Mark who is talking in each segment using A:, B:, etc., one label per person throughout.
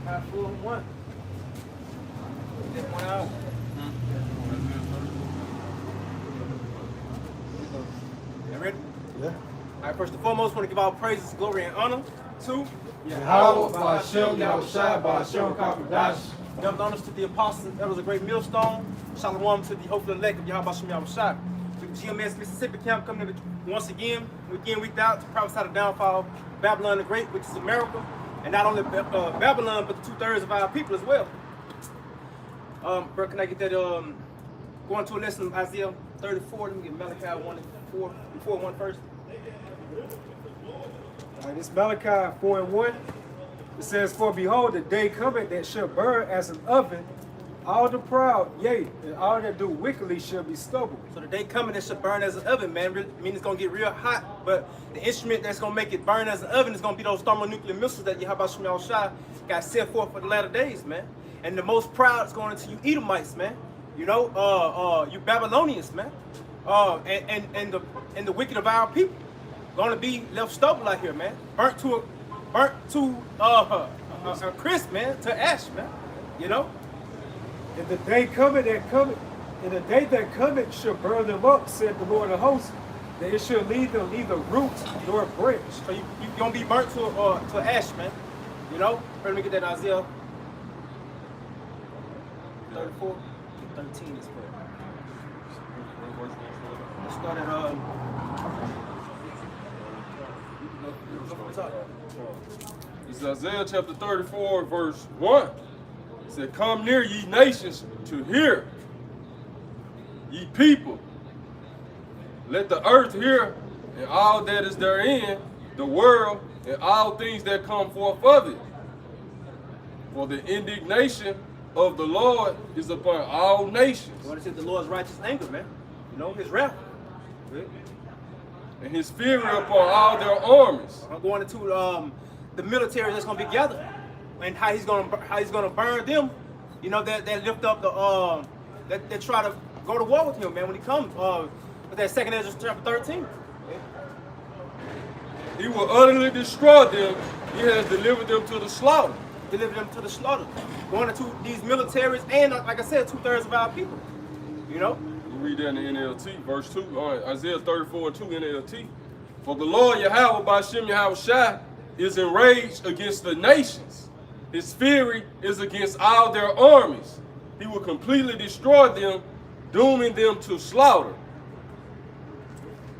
A: Malachi 4:1. That 1 hour. You ready?
B: Yeah.
A: All right, first and foremost, want to give all praises, glory, and honor to
B: Yahweh, Ba'ashem, Yahushua, Ba'ashem, Kakodash.
A: double honors to the apostles and elders of great millstone. Shalom to the hopeful elect of Yahweh Ba'ashem Yahushua. To the GMS Mississippi camp coming in once again, week out, to prophesy the downfall of Babylon the Great, which is America. And not only Babylon, but the 2/3 of our people as well. Bro, can I get that, going to a lesson of Isaiah 34, let me get Malachi 1 and 4, before 1 first.
B: All right, this Malachi 4:1. It says, "For behold, the day cometh that shall burn as an oven. All the proud, yea, and all that do wickedly shall be stubble."
A: So the day coming that should burn as an oven, man. I mean, it's gonna get real hot, but the instrument that's gonna make it burn as an oven is gonna be those thermonuclear missiles that Yahweh Shema Shai got set forth for the latter days, man. And the most proud is going into you Edomites, man. You know, you Babylonians, man. And the wicked of our people gonna be left stubble out here, man. Burnt to crisp, man, to ash, man. You know.
B: And the day cometh that cometh, and the day that cometh shall burn them up, said the Lord of hosts, that it shall leave them neither root nor branch.
A: So you gonna be burnt to ash, man. You know. Let me get that Isaiah 34, 13 is for. Let's start at
C: It's Isaiah chapter 34, verse 1. It said, "Come near, ye nations, to hear, ye people. Let the earth hear, and all that is therein, the world, and all things that come forth of it. For the indignation of the Lord is upon all nations,
A: what is it? The Lord's righteous anger, man. You know, his wrath.
C: and his fury upon all their armies."
A: I'm going into the military that's gonna be gathered, and how he's gonna burn them. You know, that lift up the that try to go to war with him, man. When he comes, with that 2 Ezra chapter 13.
C: He will utterly destroy them. He has delivered them to the slaughter.
A: Deliver them to the slaughter. Going into these militaries, and like I said, 2/3 of our people. You know.
C: We read that in the NLT, verse 2, Isaiah 34 and 2 NLT. "For the Lord Yahweh Ba'ashem Yahushua is enraged against the nations. His fury is against all their armies. He will completely destroy them, dooming them to slaughter."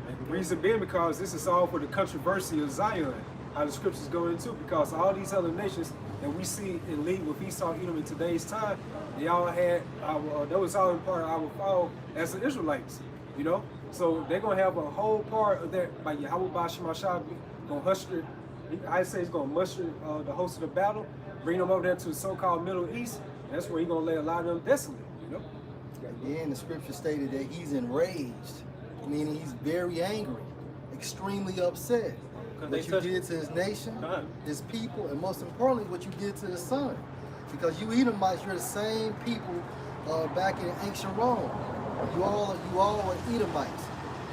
B: And the reason being because this is all for the controversy of Zion, how the scriptures go into, because all these other nations that we see in league with Esau, Edom in today's time, they all had, that was all in part of our fall as the Israelites, you know? So they're going to have a whole part of that by Yahweh Ba'ashem Shai, going to muster, I say he's going to muster the host of the battle, bring them over there to the so-called Middle East. That's where he's going to lay a lot of them desolate, you know?
D: Again, the scripture stated that he's enraged, meaning he's very angry, extremely upset. What you did to his nation, his people, and most importantly, what you did to his son. Because you Edomites, you're the same people back in ancient Rome. You all are Edomites.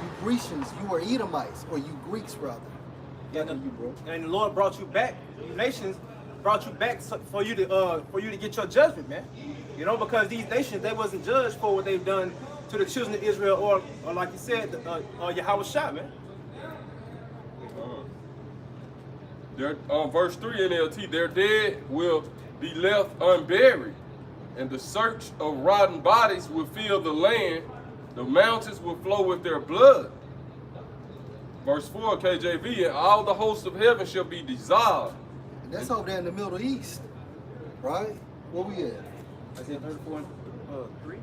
D: You Grecians, you are Edomites, or you Greeks rather.
A: Yeah,
D: You, bro.
A: and the Lord brought you back. The nations brought you back for you to get your judgment, man. You know, because these nations, they wasn't judged for what they've done to the children of Israel, or like you said, Yahweh Shai, man.
C: Verse 3 NLT, "Their dead will be left unburied, and the search of rotten bodies will fill the land. The mountains will flow with their blood." Verse 4 KJV, "And all the hosts of heaven shall be dissolved."
D: And that's over there in the Middle East, right? Where we at?
A: Isaiah 34 and 3.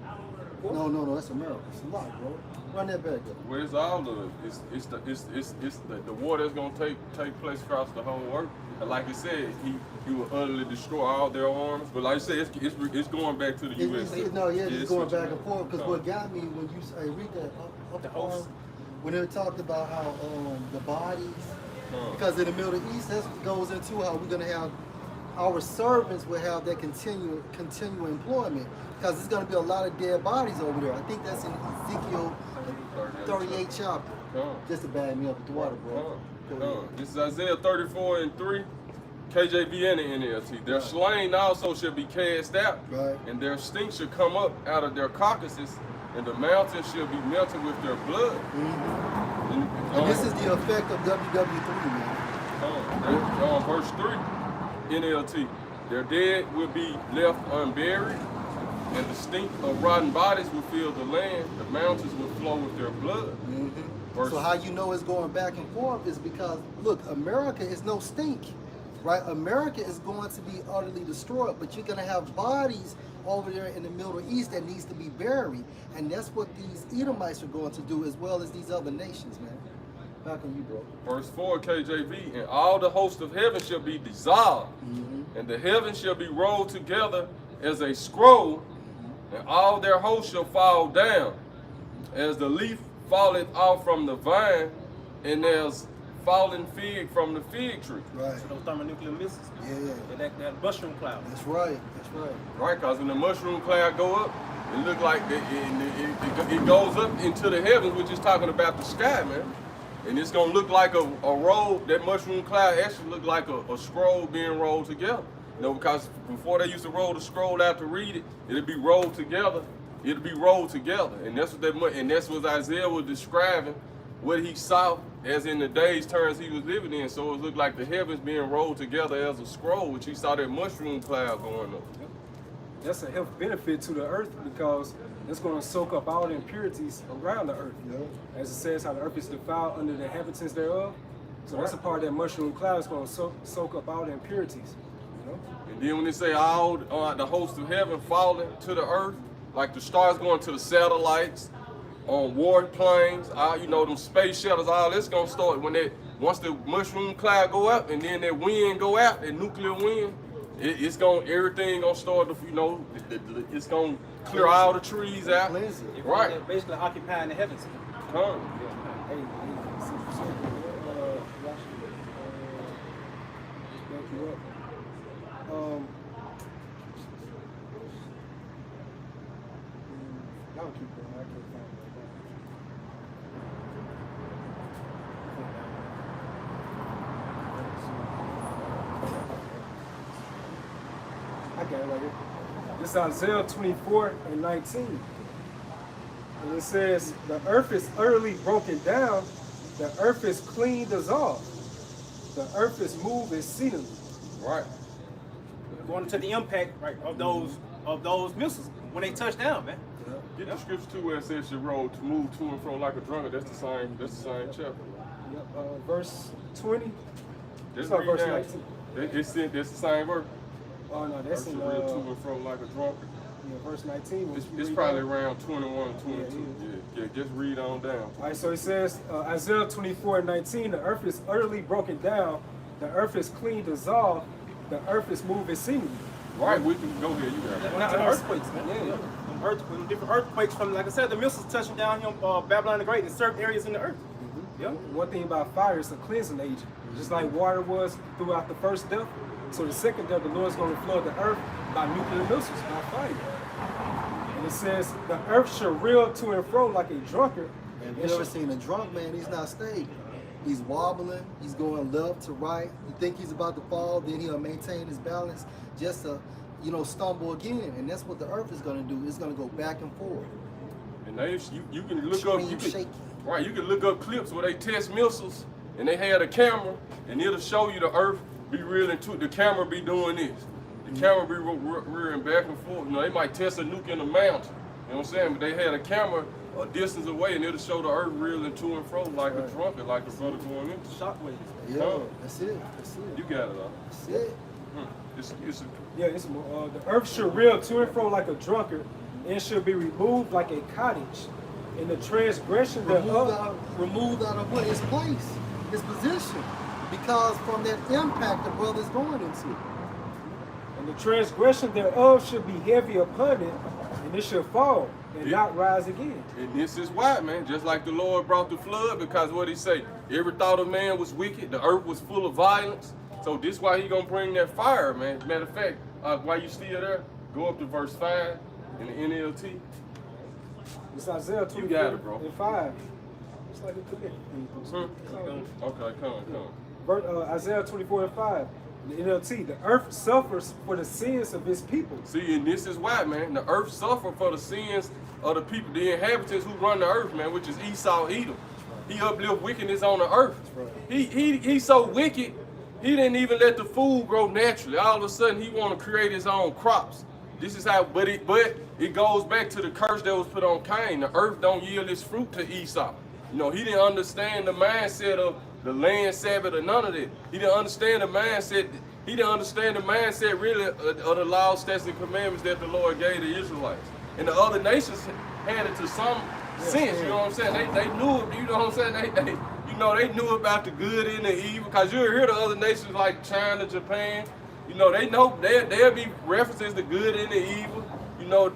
D: No, that's America. It's a lot, bro. Run that back up.
C: Where's all of it? It's the war that's gonna take place across the whole earth. And like I said, he will utterly destroy all their arms. But like I said, it's going back to the U.S.
D: It's going back and forth. Because what got me when you say read that up
A: The host.
D: when they talked about how the bodies, because in the Middle East that goes into how we're gonna have our servants will have that continual employment, because there's gonna be a lot of dead bodies over there. I think that's in Ezekiel 38 chapter. Just to bag me up with the water, bro.
C: This is Isaiah 34 and 3. KJV and the NLT. Their slain also shall be cast out,
D: Right.
C: and their stink shall come up out of their carcasses, and the mountains shall be melted with their blood.
D: And this is the effect of WW3, man.
C: Verse 3, NLT. Their dead will be left unburied, and the stink of rotten bodies will fill the land. The mountains will flow with their blood. Verse,
D: So how you know it's going back and forth is because, look, America is no stink, right? America is going to be utterly destroyed, but you're going to have bodies over there in the Middle East that needs to be buried. And that's what these Edomites are going to do, as well as these other nations, man. Back on you, bro.
C: Verse 4, KJV. And all the host of heaven shall be dissolved, and the heavens shall be rolled together as a scroll, and all their hosts shall fall down, as the leaf falleth off from the vine, and as fallen fig from the fig tree.
D: Right.
A: So those thermonuclear missiles.
D: Yeah.
A: That mushroom cloud.
D: That's right. That's right.
C: Right, because when the mushroom cloud go up, it look like it goes up into the heavens, which is talking about the sky, man. And it's gonna look like a roll. That mushroom cloud actually look like a scroll being rolled together. You know, because before they used to roll the scroll out to read it, it'd be rolled together. It'd be rolled together, and that's what Isaiah was describing, what he saw as in the days turns he was living in. So it looked like the heavens being rolled together as a scroll, which he saw that mushroom cloud going up.
B: That's a health benefit to the earth because it's going to soak up all the impurities around the earth. As it says, how the earth is defiled under the inhabitants thereof. So that's a part of that mushroom cloud is going to soak up all the impurities. You know?
C: And then when they say all the hosts of heaven falling to the earth, like the stars going to the satellites, on warplanes, you know, them space shuttles, all this gonna start once the mushroom cloud go up and then that wind go out, that nuclear wind, everything gonna start to, you know, it's gonna clear all the trees out. Right.
A: Basically occupying the heavens.
C: Come.
B: I'll keep going. I can't find it right now. I got it right here. This is Isaiah 24:19. And it says, the earth is utterly broken down, the earth is clean dissolved, the earth is moved exceedingly.
C: Right.
A: Going to the impact, right, of those missiles when they touch down, man.
C: Get the scripture too where it says your road to move to and fro like a drunkard. That's the same chapter.
B: Yep, verse 20.
C: Just
B: not
C: read
B: verse
C: down.
B: 19.
C: That's the same verse.
B: Oh no, that's in
C: to and fro like a drunkard.
B: verse 19.
C: It's probably around 21, 22. Yeah, just read on down.
B: All right, so it says, Isaiah 24:19, the earth is utterly broken down, the earth is clean dissolved, the earth is moved exceedingly.
C: Right, we can go here. You got it.
A: Now, earthquakes, man. Earthquakes, different earthquakes from, like I said, the missiles touching down here on Babylon the Great in certain areas in the earth.
B: One thing about fire is a cleansing agent. Just like water was throughout the first death, so the second death, the Lord is going to flood the earth by nuclear missiles, by fire. And it says, the earth shall reel to and fro like a drunkard.
D: And if you ever seen a drunk man, he's not stable. He's wobbling, he's going left to right. You think he's about to fall, then he'll maintain his balance just to, stumble again. And that's what the earth is going to do. It's going to go back and forth.
C: And you can look up, you can look up clips where they test missiles and they had a camera and it'll show you the earth be reeling to the camera be doing this. The camera be rearing back and forth. They might test a nuke in the mountain. You know what I'm saying? But they had a camera a distance away and it'll show the earth reeling to and fro like a drunkard, like a brother going into.
A: Shockwaves.
D: Yeah, that's it.
C: You got it, though.
D: That's it.
B: The earth shall reel to and fro like a drunkard, and shall be removed like a cottage. In the transgression
D: removed out of what? His place, his position. Because from that impact the brother's going into.
B: And the transgression thereof shall be heavy upon it, and it shall fall and not rise again.
C: And this is why, man, just like the Lord brought the flood, because what he say, every thought of man was wicked, the earth was full of violence. So this is why he gonna bring that fire, man. Matter of fact, while you still there, go up to verse 5 in the NLT.
B: It's Isaiah 24 and 5. It's like a commit.
C: Okay, come on.
B: Isaiah 24 and 5. The NLT, the earth suffers for the sins of his people.
C: See, and this is why, man, the earth suffered for the sins of the people, the inhabitants who run the earth, man, which is Esau, Edom. He uplift wickedness on the earth. He's so wicked, he didn't even let the food grow naturally. All of a sudden, he want to create his own crops. This is how, but it goes back to the curse that was put on Cain. The earth don't yield its fruit to Esau. You know, he didn't understand the mindset of the land Sabbath or none of that. He didn't understand the mindset. He didn't understand the mindset really of the laws, statutes, and commandments that the Lord gave the Israelites. And the other nations had it to some sense. You know what I'm saying? They knew it. You know what I'm saying? They knew about the good and the evil. Cause you hear the other nations like China, Japan. You know, they know there'll be references to good and the evil. You know,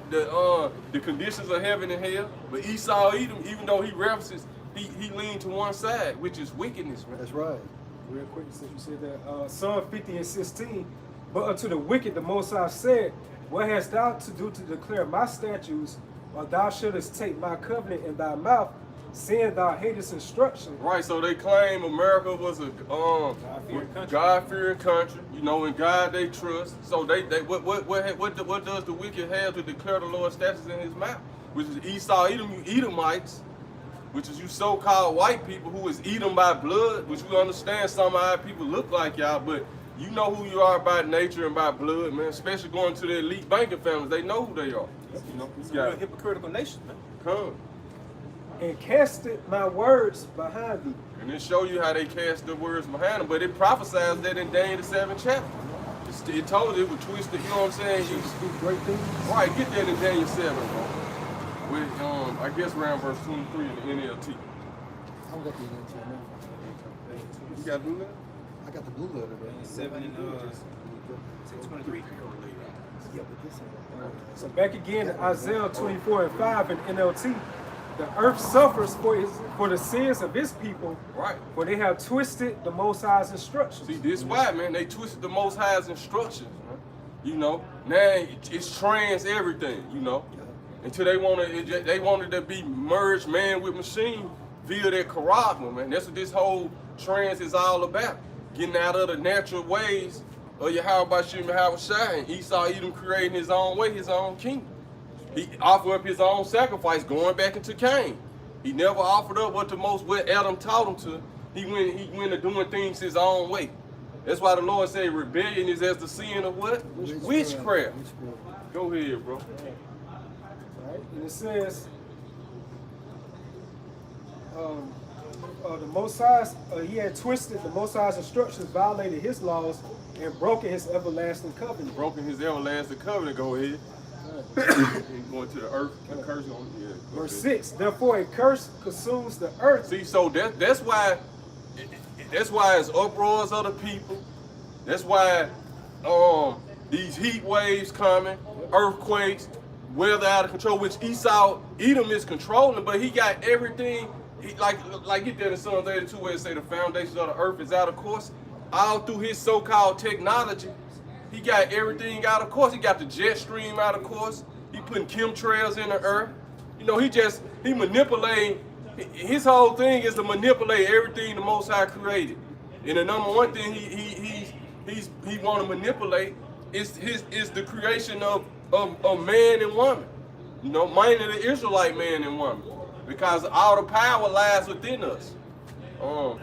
C: the conditions of heaven and hell. But Esau, Edom, even though he references, he leaned to one side, which is wickedness, man.
D: That's right.
B: Real quick, since you said that, Psalm 50 and 16. But unto the wicked the Most High said, what hast thou to do to declare my statutes, or thou shouldest take my covenant in thy mouth, seeing thou hatest instruction?
C: Right, so they claim America was a God-fearing country. You know, in God they trust. So what does the wicked have to declare the Lord's statutes in his mouth? Which is Esau, Edom, you Edomites, which is you so-called white people who is Edom by blood, which we understand some of our people look like y'all, but you know who you are by nature and by blood, man. Especially going to the elite banking families, they know who they are. You know,
A: It's a real hypocritical nation, man.
C: come.
B: And casted my words behind thee.
C: And it show you how they cast the words behind them, but it prophesies that in Daniel the 7th chapter. It told it would twist it, you know what I'm saying?
B: Speak great things.
C: Right, get that in Daniel 7, bro. With, I guess around verse 23 in the NLT.
D: I don't got the NLT now.
C: You got to do that?
D: I got the blue letter, bro.
A: 7 and 623.
D: Yeah, but this ain't.
B: So back again to Isaiah 24 and 5 in NLT. The earth suffers for the sins of his people,
C: Right.
B: for they have twisted the Most High's instructions.
C: See, this why, man, they twisted the Most High's instructions, man. You know, now it's trans everything, you know. Until they wanted to be merged, man, with machine via their Karagma, man. That's what this whole trans is all about. Getting out of the natural ways of Yahweh Shem Yahweh Shai, and Esau Edom creating his own way, his own kingdom. He offered up his own sacrifice, going back into Cain. He never offered up what Adam taught him to. He went to doing things his own way. That's why the Lord said rebellion is as the sin of what? Witchcraft. Go ahead, bro.
B: Right? And it says, the Most High, he had twisted the Most High's instructions, violated his laws, and broken his everlasting covenant.
C: Broken his everlasting covenant. Go ahead. And going to the earth, the curse on it. Yeah,
B: Verse 6, therefore a curse consumes the earth.
C: See, so that's why it's uproars of the people. That's why these heat waves coming, earthquakes, weather out of control, which Esau, Edom is controlling, but he got everything. Like get there in Psalm 32 where it say the foundations of the earth is out of course. All through his so-called technology, he got everything out of course. He got the jet stream out of course. He putting chemtrails in the earth. You know, he manipulating. His whole thing is to manipulate everything the Most High created. And the number one thing he want to manipulate is the creation of man and woman. You know, mainly the Israelite man and woman, because all the power lies within us.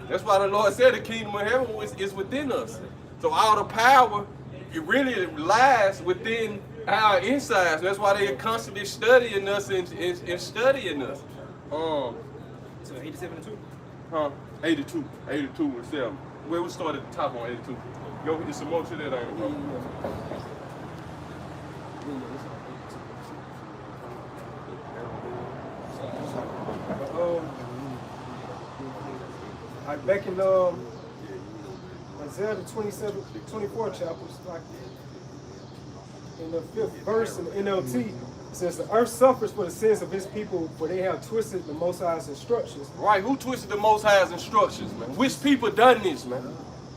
C: That's why the Lord said the kingdom of heaven is within us. So all the power, it really lies within our insides. That's why they're constantly studying us and studying us.
A: So 87 and 2?
C: 82 and 7. Well, we started at the top on 82. Go get some more to that, ain't it, bro?
B: Back in Isaiah the 24 chapter, like in the 5th verse in the NLT, it says the earth suffers for the sins of his people, for they have twisted the Most High's instructions.
C: Right, who twisted the Most High's instructions, man? Which people done this, man?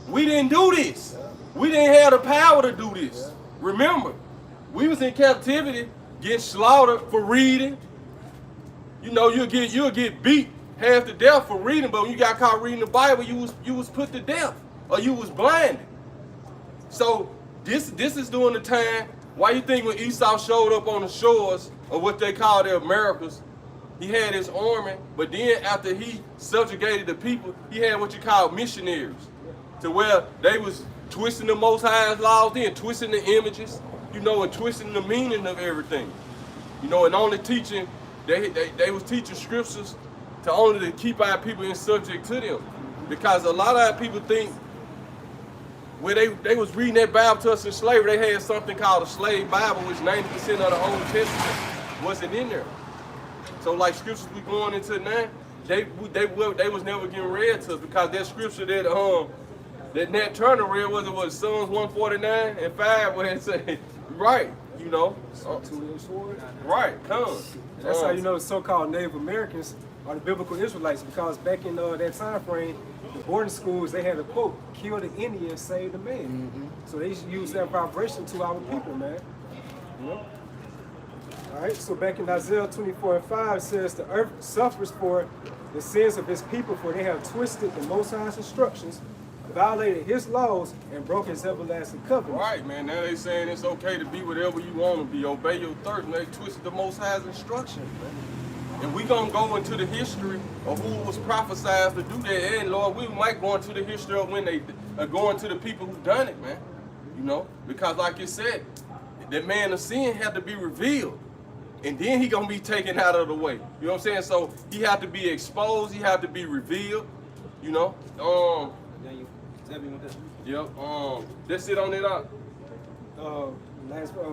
C: We didn't do this. We didn't have the power to do this. Remember, we was in captivity, getting slaughtered for reading. You know, you'll get beat half to death for reading, but when you got caught reading the Bible, you was put to death, or you was blinded. So this is during the time. Why you think when Esau showed up on the shores of what they call the Americas, he had his army, but then after he subjugated the people, he had what you call missionaries, to where they was twisting the Most High's laws, then twisting the images, you know, and twisting the meaning of everything, you know, and only teaching, they was teaching scriptures to only to keep our people in subject to them, because a lot of our people think where they was reading that Bible to us in slavery, they had something called a slave Bible, which 90% of the Old Testament wasn't in there. So like scriptures we going into now, they was never getting read to us, because that scripture that Nat Turner read was Psalms 149 and 5, where it said, right, you know.
B: Two-edged sword.
C: Right, come.
B: That's how you know the so-called Native Americans are the biblical Israelites, because back in that time frame, the boarding schools, they had a quote, kill the Indian, save the man. So they use that vibration to our people, man. You know? All right, so back in Isaiah 24:5 says, the earth suffers for the sins of his people, for they have twisted the Most High's instructions, violated his laws, and broke his everlasting covenant.
C: Right, man. Now they saying it's okay to be whatever you want to be. Obey your thirst. And they twisted the Most High's instructions, man. And we gonna go into the history of who was prophesied to do that. And Lord, we might go into the history of when they are going to the people who done it, man. You know, because like you said, that man of sin had to be revealed. And then he gonna be taken out of the way. You know what I'm saying? So he had to be exposed, he had to be revealed, you know. Yep, that's it on it out.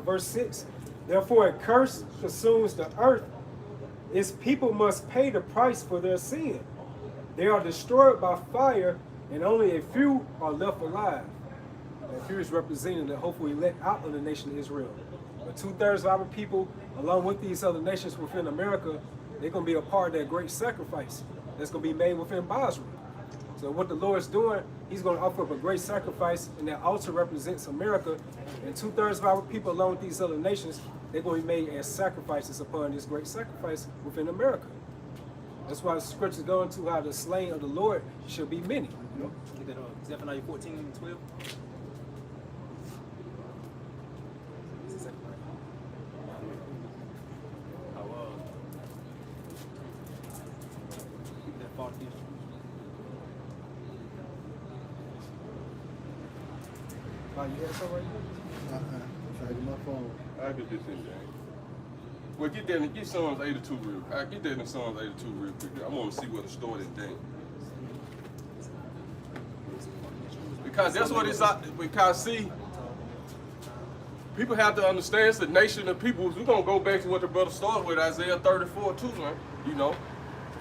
B: Verse 6. Therefore a curse consumes the earth. Its people must pay the price for their sin. They are destroyed by fire, and only a few are left alive. And few is representing the hopeful elect out of the nation of Israel. But 2/3 of our people, along with these other nations within America, they're going to be a part of that great sacrifice that's going to be made within Basra. So what the Lord's doing, he's going to offer up a great sacrifice, and that altar represents America. And 2/3 of our people, along with these other nations, they're going to be made as sacrifices upon this great sacrifice within America. That's why the scriptures go into how the slain of the Lord shall be many. You know?
A: Get that Zephaniah 14 and 12.
D: You got something right now? Try to get my phone.
C: I'll get this in, James. Well, get that and get Psalms 82 real. I'll get that in Psalms 82 real quick. I want to see what the story is thing. Because that's what it's because see, people have to understand it's the nation of people. We're gonna go back to what the brother started with, Isaiah 34 too, man. You know.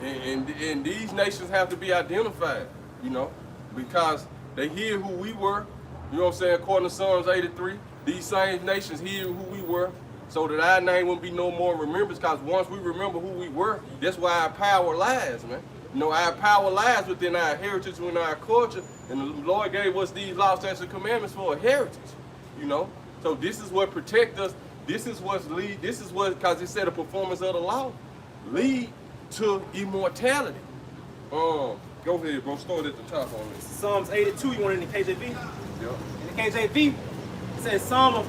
C: And these nations have to be identified, you know, because they hear who we were. You know what I'm saying? According to Psalms 83, these same nations hear who we were, so that our name won't be no more remembered. Because once we remember who we were, that's where our power lies, man. You know, our power lies within our heritage, within our culture, and the Lord gave us these laws, statutes, and commandments for a heritage. You know, so this is what protect us. This is what's lead. This is what, because it said the performance of the law lead to immortality. Go ahead, bro. Start at the top on this.
A: Psalms 82. You want it in the KJV?
C: Yep.
A: In the KJV, it says Psalm of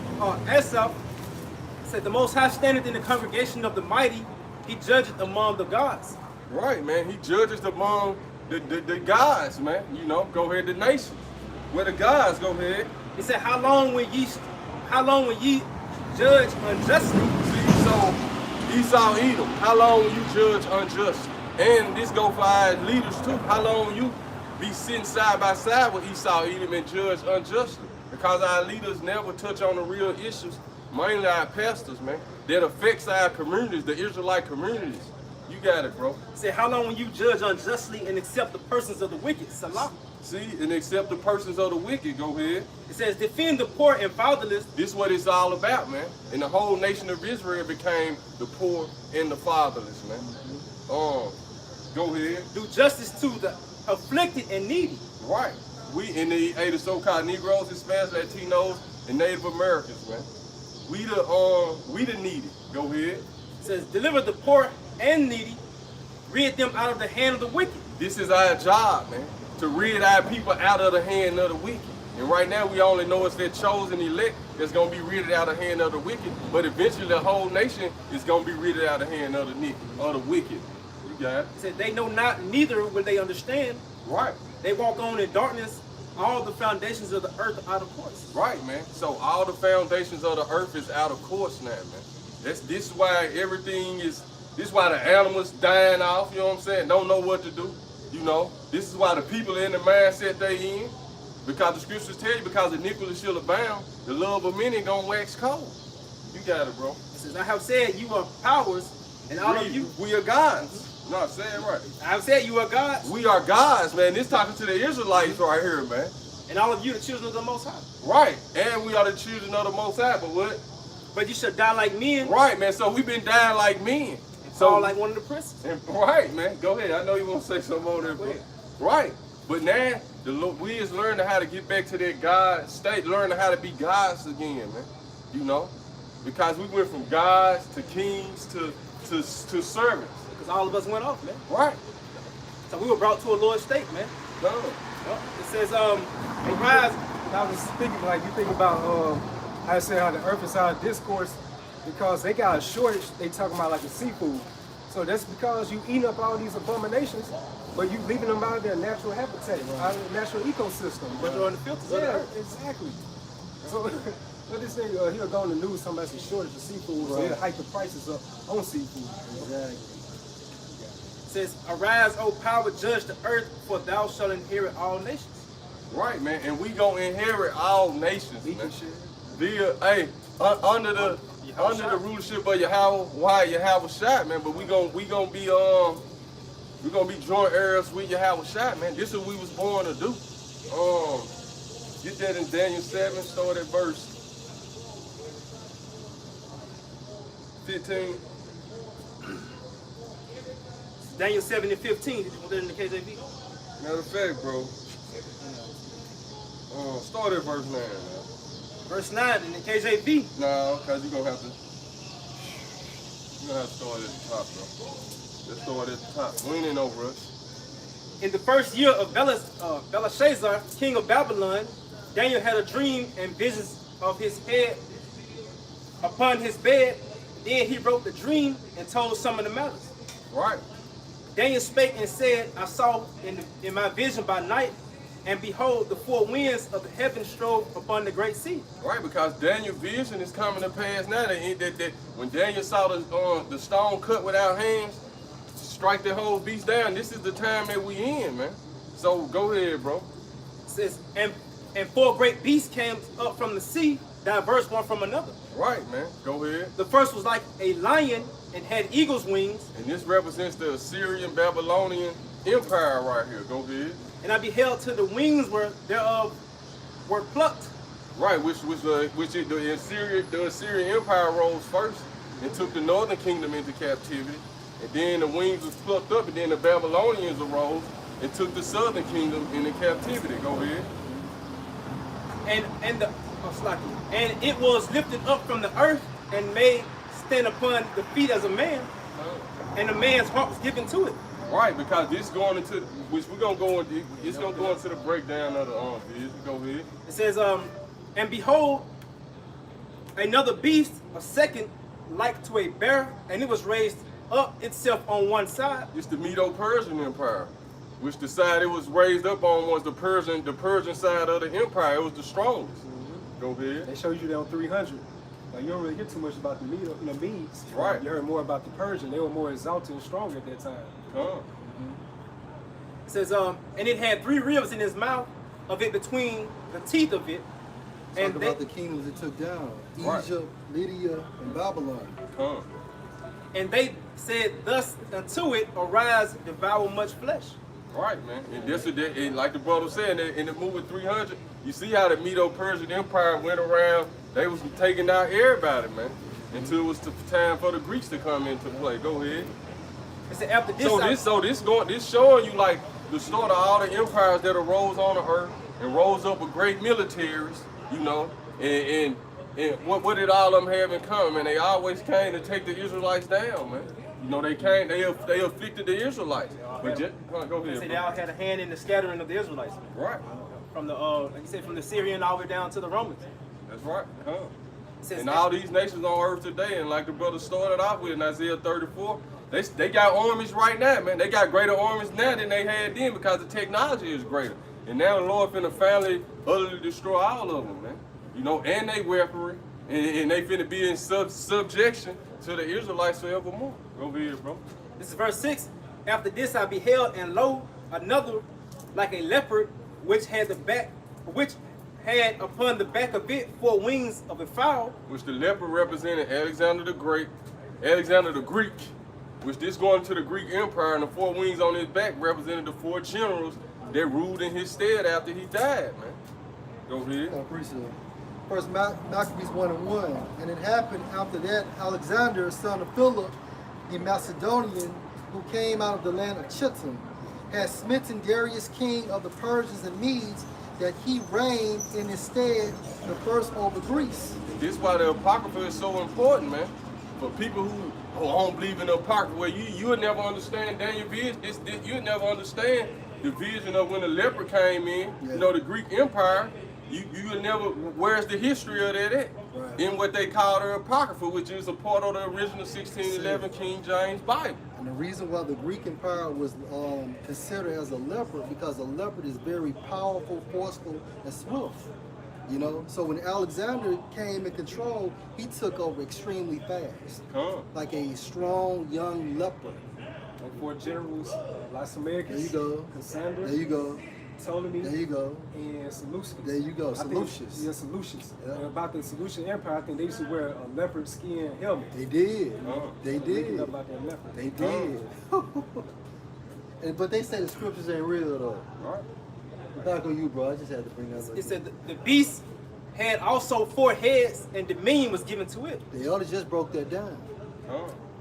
A: Asaph. It said the Most High standeth in the congregation of the mighty. He judgeth among the gods.
C: Right, man. He judges among the gods, man. You know, go ahead, the nations. Where the gods, go ahead.
A: He said, How long will ye judge unjustly?
C: See, so Esau, Edom, how long will you judge unjustly? And this go for our leaders too. How long will you be sitting side by side with Esau, Edom, and judge unjustly? Because our leaders never touch on the real issues, mainly our pastors, man, that affects our communities, the Israelite communities. You got it, bro.
A: He said, How long will you judge unjustly and accept the persons of the wicked? Salah.
C: See, and accept the persons of the wicked. Go ahead.
A: It says, Defend the poor and fatherless.
C: This is what it's all about, man. And the whole nation of Israel became the poor and the fatherless, man. Go ahead.
A: Do justice to the afflicted and needy.
C: Right. We in the so-called Negroes, Hispanics, Latinos, and Native Americans, man. We the needy. Go ahead.
A: It says, Deliver the poor and needy, rid them out of the hand of the wicked.
C: This is our job, man, to rid our people out of the hand of the wicked. And right now we only know it's that chosen elect that's going to be rid out of the hand of the wicked. But eventually the whole nation is going to be rid out of the hand of the wicked. You got it?
A: It said, they know not, neither will they understand.
C: Right.
A: They walk on in darkness. All the foundations of the earth are out of course.
C: Right, man. So all the foundations of the earth is out of course now, man. This is why everything is, this is why the animals dying off, you know what I'm saying? Don't know what to do, you know? This is why the people are in the mindset they in. Because the scriptures tell you, because iniquity shall abound, the love of many gonna wax cold. You got it, bro.
A: It says, I have said you are powers, and all of you.
C: We are gods. No, say it right.
A: I have said you are gods.
C: We are gods, man. This talking to the Israelites right here, man.
A: And all of you the children of the Most High.
C: Right. And we are the children of the Most High, but what?
A: But you should die like men.
C: Right, man. So we've been dying like men.
A: And
C: So
A: fall like one of the princes.
C: right, man. Go ahead. I know you want to say something more there, bro. Right. But now, we is learning how to get back to that God state, learning how to be gods again, man. You know? Because we went from gods to kings to servants.
A: Because all of us went off, man.
C: Right.
A: So we were brought to a lower state, man.
C: No.
A: It says, arise.
B: I was thinking, like, you think about, I said how the earth is out of discourse because they got a shortage. They talking about like the seafood. So that's because you eating up all these abominations, but you leaving them out of their natural habitat, out of the natural ecosystem.
A: But you're on the filters of the
B: Yeah,
A: earth.
B: exactly. So what this thing, he'll go on the news talking about some shortage of seafood, so he'll hike the prices up on seafood.
D: Exactly.
A: It says, arise, O power, judge the earth, for thou shalt inherit all nations.
C: Right, man. And we gonna inherit all nations, man. Via, under the rulership of Yahweh Shai, man. But we gonna be joint heirs with Yahweh Shai, man. This is what we was born to do. Get that in Daniel 7, start at verse 15.
A: Daniel 7 and 15. Did you want that in the KJV?
C: Matter of fact, bro. Start at verse 9. Man.
A: Verse 9 in the KJV.
C: No, because you're gonna have to start at the top, bro. Let's start at the top. Leaning over us.
A: In the first year of Belshazzar, king of Babylon, Daniel had a dream and visions of his head upon his bed. Then he wrote the dream and told some of the matters.
C: Right.
A: Daniel spake and said, I saw in my vision by night, and behold, the four winds of the heaven strove upon the great sea.
C: Right, because Daniel's vision is coming to pass now. That when Daniel saw the stone cut without hands, strike the whole beast down. This is the time that we in, man. So go ahead, bro.
A: It says, and four great beasts came up from the sea, diverse one from another.
C: Right, man. Go ahead.
A: The first was like a lion and had eagle's wings.
C: And this represents the Assyrian Babylonian Empire right here. Go ahead.
A: And I beheld till the wings thereof were plucked.
C: Right, the Assyrian Empire rose first and took the northern kingdom into captivity. And then the wings was plucked up, and then the Babylonians arose and took the southern kingdom into captivity. Go ahead.
A: And it was lifted up from the earth and made stand upon the feet as a man, and the man's heart was given to it.
C: Right, because this going into, which we're gonna go into, it's gonna go into the breakdown of the vision. Go ahead.
A: It says, and behold, another beast, a second, like to a bear, and it was raised up itself on one side.
C: It's the Medo-Persian Empire, which the side it was raised up on was the Persian side of the empire. It was the strongest. Go ahead.
B: They showed you that on 300. Like, you don't really get too much about the Medes.
C: Right.
B: You heard more about the Persian. They were more exalted and strong at that time.
A: It says, and it had 3 ribs in his mouth, of it between the teeth of it.
D: Talk about the kingdoms it took down. Egypt, Lydia, and Babylon.
A: And they said thus unto it, arise, devour much flesh.
C: Right, man. And this is like the brother said in the movie 300, you see how the Medo-Persian Empire went around. They was taking out everybody, man, until it was time for the Greeks to come into play. Go ahead.
A: It said after this.
C: This showing you like the start of all the empires that arose on the earth and rose up with great militaries, you know, and what did all of them have in common? Man, they always came to take the Israelites down, man. You know, they afflicted the Israelites. But go ahead.
A: They all had a hand in the scattering of the Israelites.
C: Right.
A: like you said, from the Syrian all the way down to the Romans.
C: That's right. Huh.
A: It says
C: And all these nations on earth today, and like the brother started off with in Isaiah 34, they got armies right now, man. They got greater armies now than they had then because the technology is greater. And now the Lord finna finally utterly destroy all of them, man. You know, and they weaponry, and they finna be in subjection to the Israelites forevermore. Go ahead, bro.
A: This is verse 6. After this I beheld, and lo, another like a leopard, which had upon the back of it 4 wings of a fowl.
C: Which the leopard represented Alexander the Great, Alexander the Greek, which this going to the Greek Empire, and the 4 wings on his back represented the 4 generals that ruled in his stead after he died, man. Go ahead.
D: I appreciate it. First Maccabees 1:1. And it happened after that, Alexander, son of Philip, the Macedonian, who came out of the land of Chittim, had smitten Darius, king of the Persians and Medes, that he reigned in his stead the first over Greece.
C: This is why the Apocrypha is so important, man. For people who don't believe in the Apocrypha, well, you would never understand Daniel's vision. You would never understand the vision of when the leopard came in.
D: Yeah.
C: You know, the Greek Empire. You would never. Where's the history of that at?
D: Right.
C: In what they call the Apocrypha, which is a part of the original 1611 King James Bible.
D: And the reason why the Greek Empire was considered as a leopard, because a leopard is very powerful, forceful, and swift. You know, so when Alexander came in control, he took over extremely fast, like a strong young leopard.
B: And 4 generals, Lysimachus,
D: There you go.
B: Cassandra,
D: There you go.
B: Ptolemy,
D: There you go.
B: and Seleucus.
D: There you go.
B: I think-
D: Seleucus.
B: Yeah, Seleucus.
D: Yeah.
B: And about the Seleucian Empire, I think they used to wear a leopard skin helmet.
D: They did. They
B: Looking
D: did.
B: up about that leopard.
D: They did. But they say the scriptures ain't real though.
C: Right.
D: Back on you, bro. I just had to bring that up.
A: It said the beast had also 4 heads, and dominion was given to it.
D: They ought to just broke that down.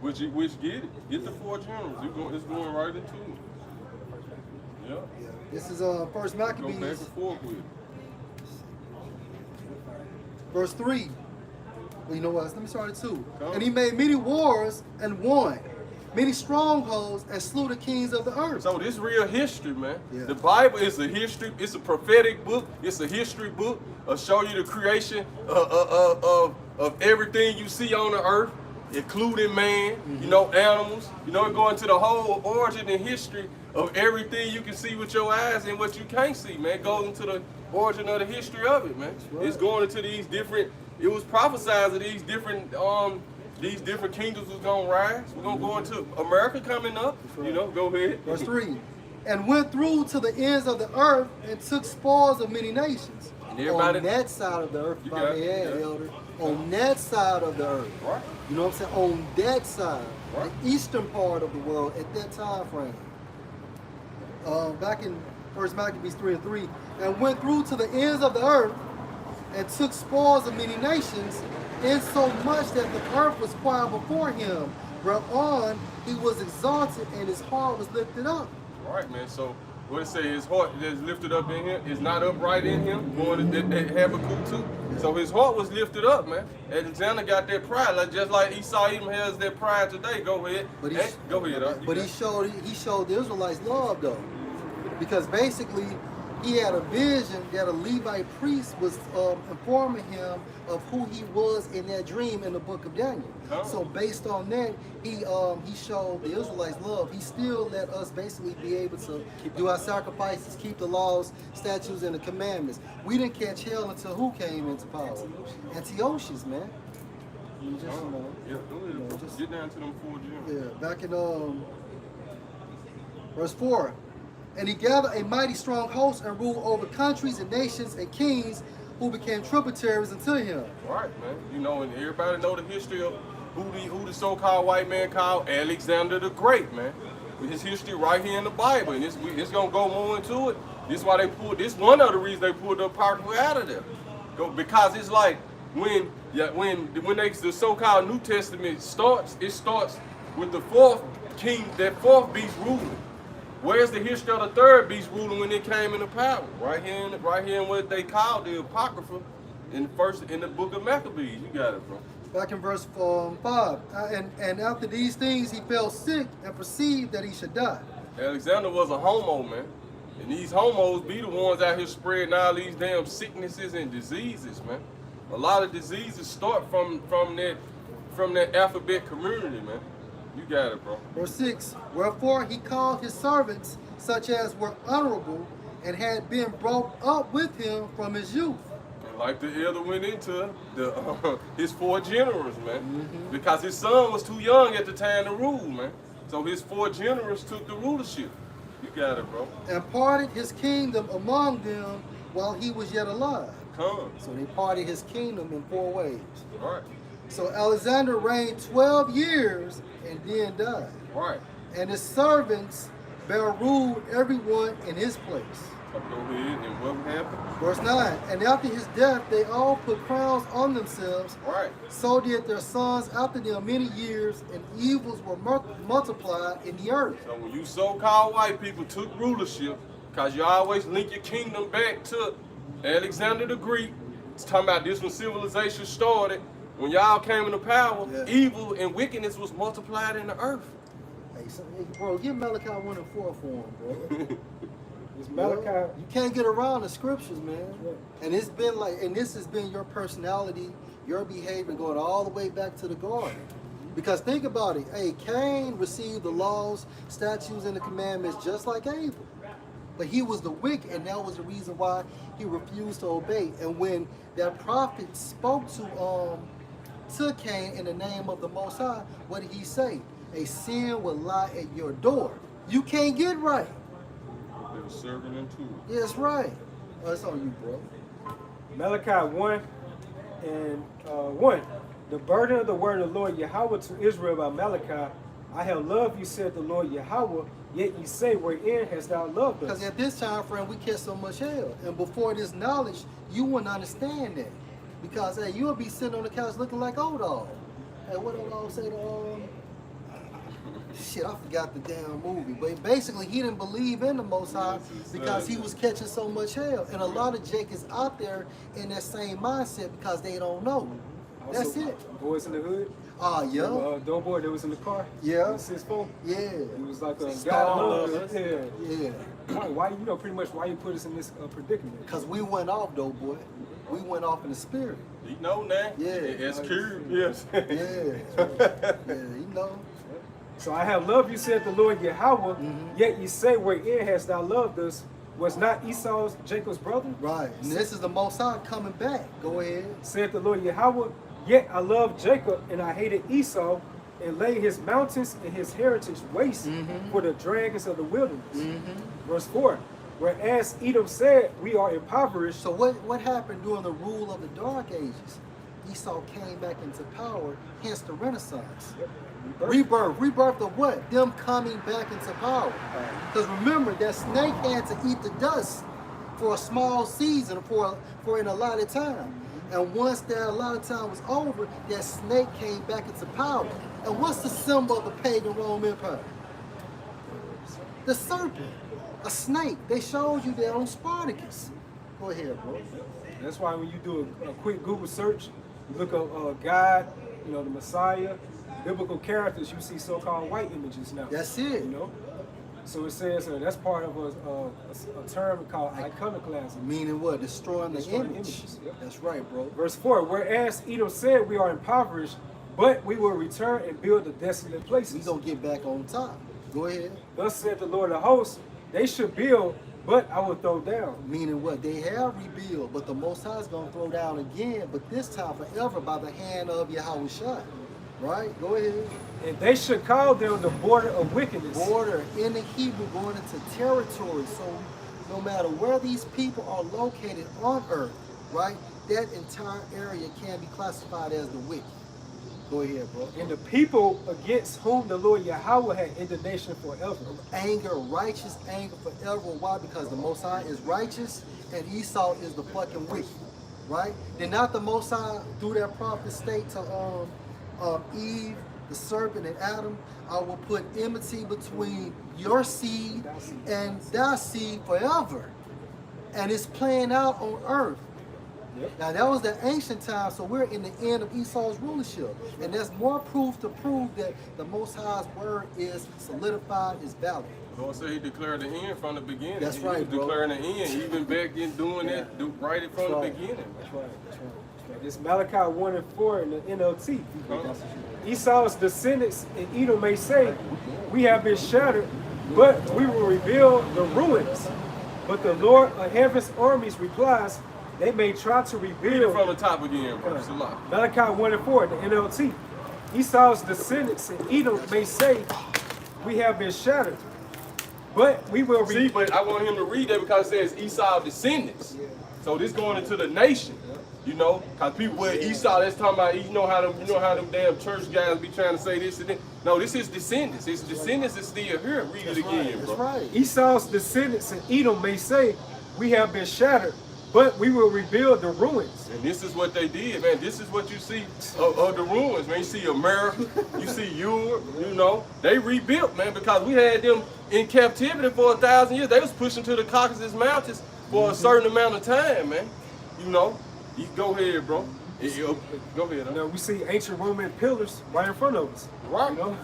C: Which get it? Get the 4 generals. It's going right into it. Yeah.
D: This is First
C: Go back and
D: Maccabees,
C: forth with it.
D: verse 3. Well, you know what? Let me start at 2.
C: Come.
D: And he made many wars and won many strongholds and slew the kings of the earth.
C: So this real history, man.
D: Yeah.
C: The Bible is a history. It's a prophetic book. It's a history book. It'll show you the creation of everything you see on the earth, including man. You know, animals. You know, it go into the whole origin and history of everything you can see with your eyes and what you can't see, man. It goes into the origin of the history of it, man.
D: right.
C: It's going into these different. It was prophesied that these different kingdoms was gonna rise. We're gonna go into America coming up. You know, go ahead.
D: Verse 3. And went through to the ends of the earth and took spoils of many nations.
C: And everybody-
D: On that side of the earth,
C: You
D: by
C: got
D: the
C: it,
D: head,
C: yeah.
D: elder. On that side of the earth.
C: Right.
D: You know what I'm saying? On that side,
C: Right.
D: the eastern part of the world at that time frame. Back in First Maccabees 3:3, and went through to the ends of the earth and took spoils of many nations, insomuch that the earth was quiet before him, whereon he was exalted and his heart was lifted up.
C: Right, man. So what it say? His heart is lifted up in him. Is not upright in him. Going to Habakkuk 2. So his heart was lifted up, man. Alexander got that pride, just like Esau even has that pride today. Go ahead.
D: But
C: Go ahead.
D: But he showed the Israelites love though, because basically he had a vision that a Levite priest was informing him of who he was in that dream in the book of Daniel.
C: Oh.
D: So based on that, he showed the Israelites love. He still let us basically be able to do our sacrifices, keep the laws, statutes, and the commandments. We didn't catch hell until who came into power? Antiochus, man. You just, you know,
C: Yeah, go ahead.
D: you know,
C: bro.
D: just-
C: Get down to them 4 generals.
D: yeah, back in verse 4. And he gathered a mighty strong host and ruled over countries and nations and kings who became tributaries unto him.
C: Right, man. You know, and everybody know the history of who the so-called white man called Alexander the Great, man. With his history right here in the Bible, and it's gonna go more into it. This why they pulled. This one of the reasons they pulled the Apocrypha out of there. Because it's like when the so-called New Testament starts, it starts with the 4th king, that 4th beast ruling. Where's the history of the 3rd beast ruling when it came into power? Right here in what they call the Apocrypha in the book of Maccabees. You got it, bro.
D: Back in verse 5. And after these things he fell sick and perceived that he should die.
C: Alexander was a homo, man. And these homos be the ones out here spreading all these damn sicknesses and diseases, man. A lot of diseases start from that alphabet community, man. You got it, bro.
D: Verse 6, wherefore he called his servants, such as were honorable, and had been brought up with him from his youth.
C: And like the elder went into his 4 generals, man. Because his son was too young at the time to rule, man. So his 4 generals took the rulership. You got it, bro.
D: And parted his kingdom among them while he was yet alive.
C: Come.
D: So they parted his kingdom in 4 ways.
C: Right.
D: So Alexander reigned 12 years and then died.
C: Right.
D: And his servants bare ruled everyone in his place.
C: Go ahead, and what happened?
D: Verse 9, and after his death they all put crowns on themselves.
C: Right.
D: So did their sons after them many years, and evils were multiplied in the earth.
C: So when you so-called white people took rulership, because you always link your kingdom back to Alexander the Greek, it's talking about this when civilization started. When y'all came into power, evil and wickedness was multiplied in the earth.
D: Hey, bro, give Malachi 1 and 4 for him, bro.
B: It's Malachi.
D: Bro, you can't get around the scriptures, man. And it's been like, and this has been your personality, your behavior going all the way back to the garden. Because think about it, hey, Cain received the laws, statutes, and the commandments just like Abel. But he was the wicked, and that was the reason why he refused to obey. And when that prophet spoke to Cain in the name of the Most High, what did he say? A sin will lie at your door. You can't get right.
C: They were serving into it.
D: That's right. Oh, that's on you, bro.
B: Malachi 1 and 1. The burden of the word of the Lord Yahweh to Israel by Malachi. I have loved you, said the Lord Yahweh, yet ye say, wherein hast thou loved us?
D: Because at this time, friend, we catch so much hell. And before this knowledge, you wouldn't understand that. Because, hey, you'll be sitting on the couch looking like old dog. Hey, what did I say to, shit, I forgot the damn movie. But basically, he didn't believe in the Most High because he was catching so much hell. And a lot of Jake is out there in that same mindset because they don't know. That's
B: Also,
D: it.
B: Boys in the Hood.
D: Yeah.
B: Dope boy that was in the car.
D: Yeah.
B: 6'4".
D: Yeah.
B: He was like a
D: Star
B: guy.
D: Lord.
B: Yeah. Why, you know, pretty much why you put us in this predicament?
D: Because we went off, though, boy. We went off in the spirit.
C: You know now?
D: Yeah.
C: It's cute. Yes.
D: Yeah. Yeah, you know.
B: So I have loved you, said the Lord Yahweh, yet ye say, wherein hast thou loved us? Was not Esau's Jacob's brother?
D: Right. And this is the Most High coming back. Go ahead.
B: Said the Lord Yahweh, yet I loved Jacob, and I hated Esau, and laid his mountains and his heritage waste for the dragons of the wilderness. Verse 4, whereas Edom said, we are impoverished.
D: So what happened during the rule of the Dark Ages? Esau came back into power, hence the Renaissance. Rebirth of what? Them coming back into power. Because remember, that snake had to eat the dust for a small season, for an allotted time. And once that allotted time was over, that snake came back into power. And what's the symbol of the pagan Roman Empire? The serpent, a snake. They showed you that on Spartacus. Go ahead, bro.
B: That's why when you do a quick Google search, you look up God, you know, the Messiah, biblical characters, you see so-called white images now.
D: That's it.
B: You know? So it says that's part of a term called iconoclasm.
D: Meaning what? Destroying the image.
B: Images. Yep.
D: That's right, bro.
B: Verse 4, whereas Edom said, we are impoverished, but we will return and build the desolate places.
D: We gonna get back on top. Go ahead.
B: Thus said the Lord of hosts, they should build, but I will throw down.
D: Meaning what? They have rebuilt, but the Most High is gonna throw down again, but this time forever by the hand of Yahweh Shai. Right? Go ahead.
B: And they should call them the border of wickedness.
D: Border in the Hebrew going into territory. So no matter where these people are located on earth, right, that entire area can be classified as the wicked. Go ahead, bro.
B: And the people against whom the Lord Yahweh had indignation forever.
D: Anger, righteous anger forever. Why? Because the Most High is righteous and Esau is the fucking wicked. Right? Did not the Most High through that prophet state to Eve, the serpent, and Adam, I will put enmity between your seed and thy seed forever. And it's playing out on earth.
B: Yep.
D: Now that was the ancient time, so we're in the end of Esau's rulership. And there's more proof to prove that the Most High's word is solidified, is valid.
C: The Lord said he declared the end from the beginning.
D: That's
C: he
D: right,
C: was
D: bro.
C: declaring the end, even back in doing
D: Yeah.
C: it, right it from
D: That's
C: the
D: right.
C: beginning.
D: That's right. That's right. That's right.
B: It's Malachi 1 and 4 in the NLT.
C: Huh?
B: Esau's descendants in Edom may say, we have been shattered, but we will rebuild the ruins. But the Lord of heaven's armies replies, they may try to
C: Read it
B: rebuild.
C: from the top again, bro. It's a lot.
B: Malachi 1 and 4, the NLT. Esau's descendants in Edom may say, we have been shattered, but we will
C: See, but I want him to read that because it says Esau descendants. So this going into the nation, you know, because people with Esau, that's talking about, you know how them damn church guys be trying to say this and that. No, this is descendants. His descendants is still here. Read it again,
D: That's
C: bro.
D: right.
B: Esau's descendants in Edom may say, we have been shattered, but we will rebuild the ruins.
C: And this is what they did, man. This is what you see of the ruins, man. You see America, you see Europe, you know. They rebuilt, man, because we had them in captivity for 1,000 years. They was pushing to the Caucasus Mountains for a certain amount of time, man. You know, you go ahead, bro. Go ahead.
B: You know, we see ancient Roman pillars right in front of us.
C: Right.
B: You know?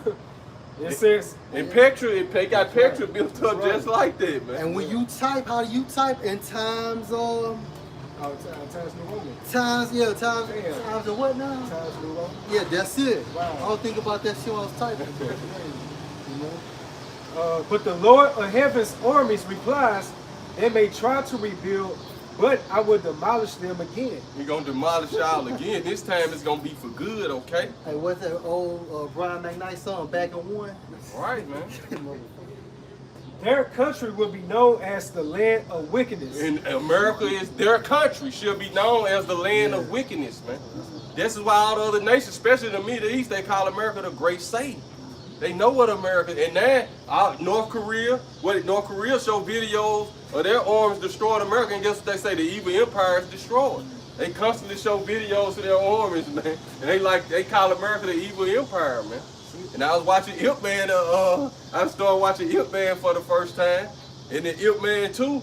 B: It says,
C: And Petra, they got Petra built up just like that, man.
D: And when you type, how do you type in times
B: Times New Roman.
D: times
B: Yeah.
D: times of what now?
B: Times New Roman.
D: Yeah, that's it.
B: Wow.
D: I don't think about that shit when I was typing. You know?
B: But the Lord of heaven's armies replies, they may try to rebuild, but I will demolish them again.
C: We're going to demolish y'all again. This time it's going to be for good, okay?
D: Hey, what's that old Brian McKnight song, Back in One?
C: Right, man.
B: Their country will be known as the land of wickedness.
C: And America is their country, should be known as the land of wickedness, man. This is why all the other nations, especially the Middle East, they call America the Great Satan. They know what America, and now North Korea show videos of their arms destroying America, and guess what they say? The evil empire is destroyed. They constantly show videos of their armies, man, and they call America the evil empire, man. And I was watching Ip Man, I started watching Ip Man for the first time, and then Ip Man 2,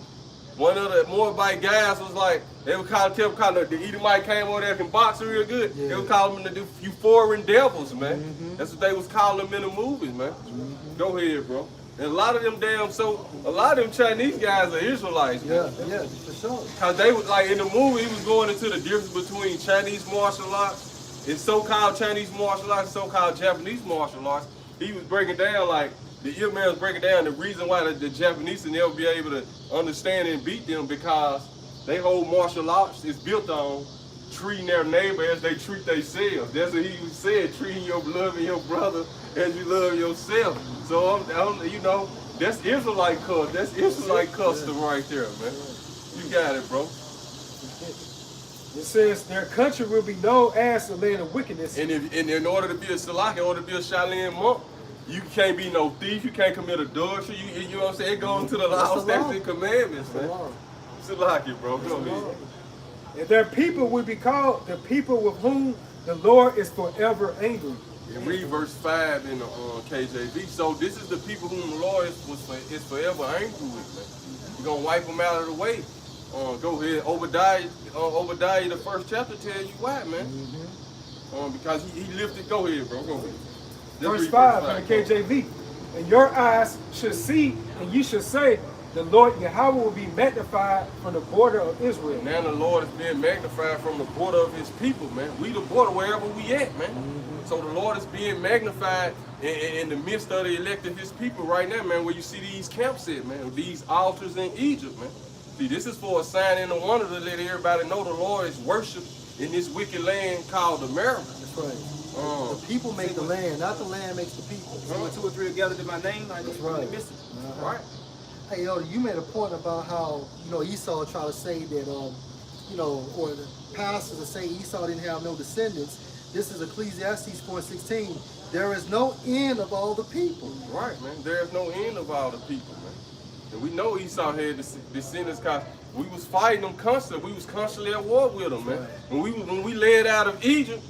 C: one of the Moabite guys was like, they would kept calling the Edomite came over there and box real good.
D: Yeah.
C: They would call them the Euphorian devils, man. That's what they was calling them in the movies, man. Go ahead, bro. And a lot of them Chinese guys are Israelites, man.
D: Yeah, for sure.
C: Cause they was like in the movie, he was going into the difference between Chinese martial arts and so-called Chinese martial arts and so-called Japanese martial arts. He was breaking down like the Ip Man was breaking down the reason why the Japanese will never be able to understand and beat them because they whole martial arts is built on treating their neighbor as they treat themselves. That's what he said, treating your beloved and your brother as you love yourself. So you know, that's Israelite culture. That's Israelite custom right there, man. You got it, bro.
B: It says their country will be known as the land of wickedness.
C: And in order to be a Salak, in order to be a Shaolin monk, you can't be no thief. You can't commit adultery. You know what I'm saying? It goes into the law, statutes, and commandments, man. Salaki, bro. Go ahead.
B: And their people will be called the people with whom the Lord is forever angry.
C: And read verse 5 in the KJV. So this is the people whom the Lord is forever angry with, man. You're going to wipe them out of the way. Go ahead. Obadiah, the first chapter, tell you why, man. Because he lifted. Go ahead, bro. Go ahead. Let's
B: Verse
C: read
B: 5 in the KJV. And your eyes should see, and you should say, the Lord Yahweh will be magnified from the border of Israel.
C: Now the Lord is being magnified from the border of his people, man. We the border wherever we at, man. So the Lord is being magnified in the midst of the elect of his people right now, man, where you see these camps at, man, these altars in Egypt, man. See, this is for a sign and a wonder to let everybody know the Lord is worshipped in this wicked land called America.
D: That's right. The people make the land, not the land makes the people.
A: So when 2 or 3 are gathered in my name, I
D: That's
A: just
D: right.
A: really miss it.
C: Right.
D: Hey, Elder, you made a point about how, Esau tried to say that, or the pastors will say Esau didn't have no descendants. This is Ecclesiastes 4:16. There is no end of all the people.
C: Right, man. There's no end of all the people, man. And we know Esau had descendants because we was fighting them constantly. We was constantly at war with them, man.
D: Right.
C: When we led out of Egypt,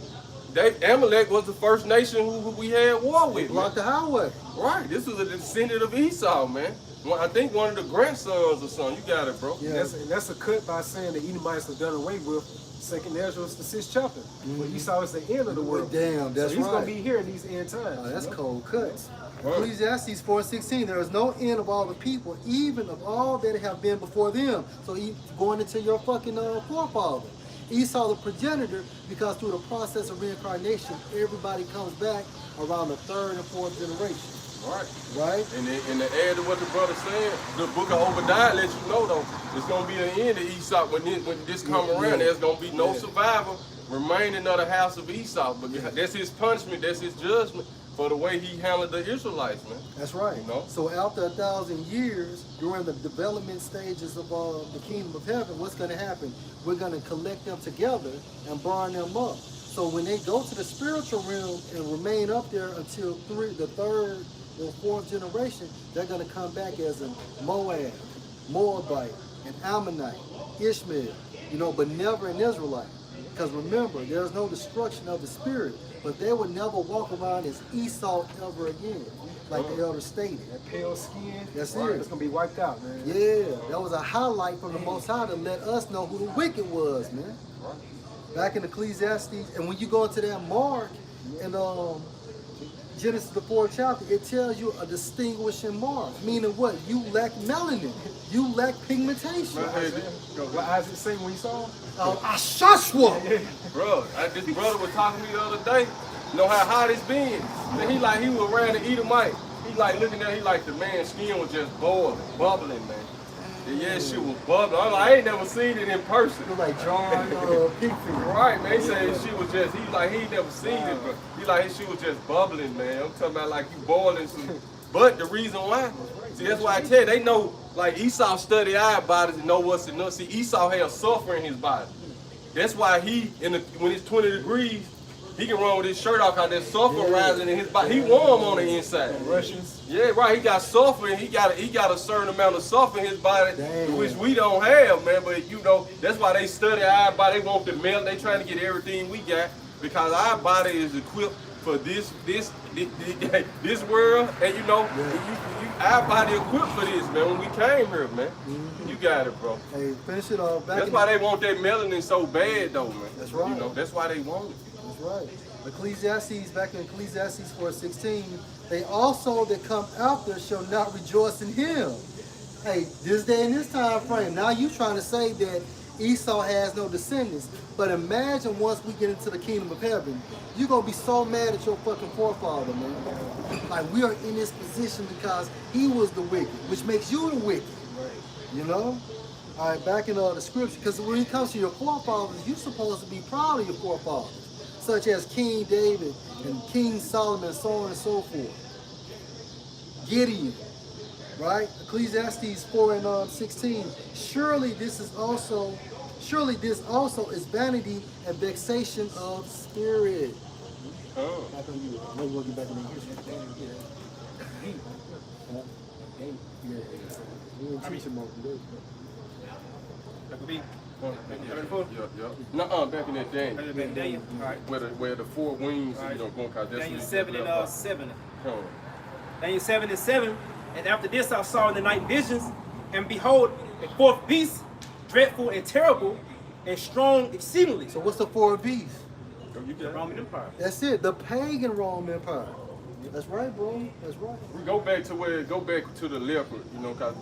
C: Amalek was the first nation who we had war with.
D: Blocked the highway.
C: Right. This was a descendant of Esau, man. I think one of the grandsons or something. You got it, bro.
D: Yeah.
B: That's a cut by saying the Edomites are done away with. Second Ezra, the 6th chapter. Where Esau is the end of the world.
D: Damn, that's
B: so he's
D: right.
B: gonna be here in these end times.
D: Oh, that's
B: you know?
D: cold cuts.
C: Right.
D: Ecclesiastes 4:16. There is no end of all the people, even of all that have been before them. So going into your fucking forefather. Esau the progenitor, because through the process of reincarnation, everybody comes back around the 3rd and 4th generation.
C: Right.
D: Right?
C: And to add to what the brother said, the book of Obadiah lets you know though, it's gonna be an end to Esau when this come around. There's gonna be no survivor remaining of the house of Esau. But that's his punishment, that's his judgment for the way he handled the Israelites, man.
D: That's right.
C: You know?
D: So after 1,000 years, during the development stages of the kingdom of heaven, what's going to happen? We're going to collect them together and burn them up. So when they go to the spiritual realm and remain up there until the 3rd or 4th generation, they're going to come back as a Moab, Moabite, an Ammonite, Ishmael, but never an Israelite. Because remember, there's no destruction of the spirit, but they would never walk around as Esau ever again, like the elder stated.
B: That pale skin,
D: That's
B: right,
D: it.
B: it's gonna be wiped out, man.
D: Yeah, that was a highlight from the Most High to let us know who the wicked was, man. Back in Ecclesiastes, and when you go into that mark in Genesis the 4th chapter, it tells you a distinguishing mark, meaning what? You lack melanin, you lack pigmentation.
B: What Isaac say when he saw him?
D: Ashashwa.
C: Bro, this brother was talking to me the other day. You know how hot it's been? Man, he was around the Edomite. He like looking at, he like the man's skin was just boiling, bubbling, man. Yeah, shit was bubbling. I'm like, I ain't never seen it in person.
D: Look like John Pickford.
C: Right, man. He said she was just, he ain't never seen it, but he like his shit was just bubbling, man. I'm talking about like you boiling some. But the reason why, see, that's why I tell you, they know, like Esau study our bodies and know what's enough. See, Esau has sulfur in his body. That's why when it's 20 degrees, he can run with his shirt off, cause there's sulfur rising in his body. He warm on the inside.
B: Russians.
C: Yeah, right. He got sulfur, and he got a certain amount of sulfur in his body,
D: Damn.
C: which we don't have, man. But that's why they study our body. They want the melt. They trying to get everything we got because our body is equipped for this world, and our body equipped for this, man. When we came here, man, you got it, bro.
D: Hey, finish it off.
C: That's why they want that melanin so bad, though, man.
D: That's right.
C: That's why they want it.
D: That's right. Ecclesiastes, back in Ecclesiastes 4:16, they also that come after shall not rejoice in him. Hey, this day and this time frame, now you trying to say that Esau has no descendants. But imagine once we get into the kingdom of heaven, you're going to be so mad at your fucking forefather, man. Like, we are in this position because he was the wicked, which makes you the wicked. You know? All right, back in the scripture, because when it comes to your forefathers, you're supposed to be proud of your forefathers, such as King David and King Solomon, and so on and so forth. Gideon, right? Ecclesiastes 4:16. Surely this also is vanity and vexation of spirit.
C: Oh.
D: Back on you. Maybe we'll get back in the history. Yeah. We didn't teach him over there.
A: That could be.
C: Nuh-uh, back in that day.
A: Daniel. All right.
C: Where the four wings, going cause that's
A: Daniel
C: what
A: 7 and 7.
C: Come on.
A: Daniel 7 and 7. And after this I saw in the night visions, and behold, a fourth beast, dreadful and terrible, and strong exceedingly.
D: So what's the four beasts?
A: The Roman Empire.
D: That's it, the pagan Roman Empire. That's right, bro. That's right.
C: We go back to the leopard,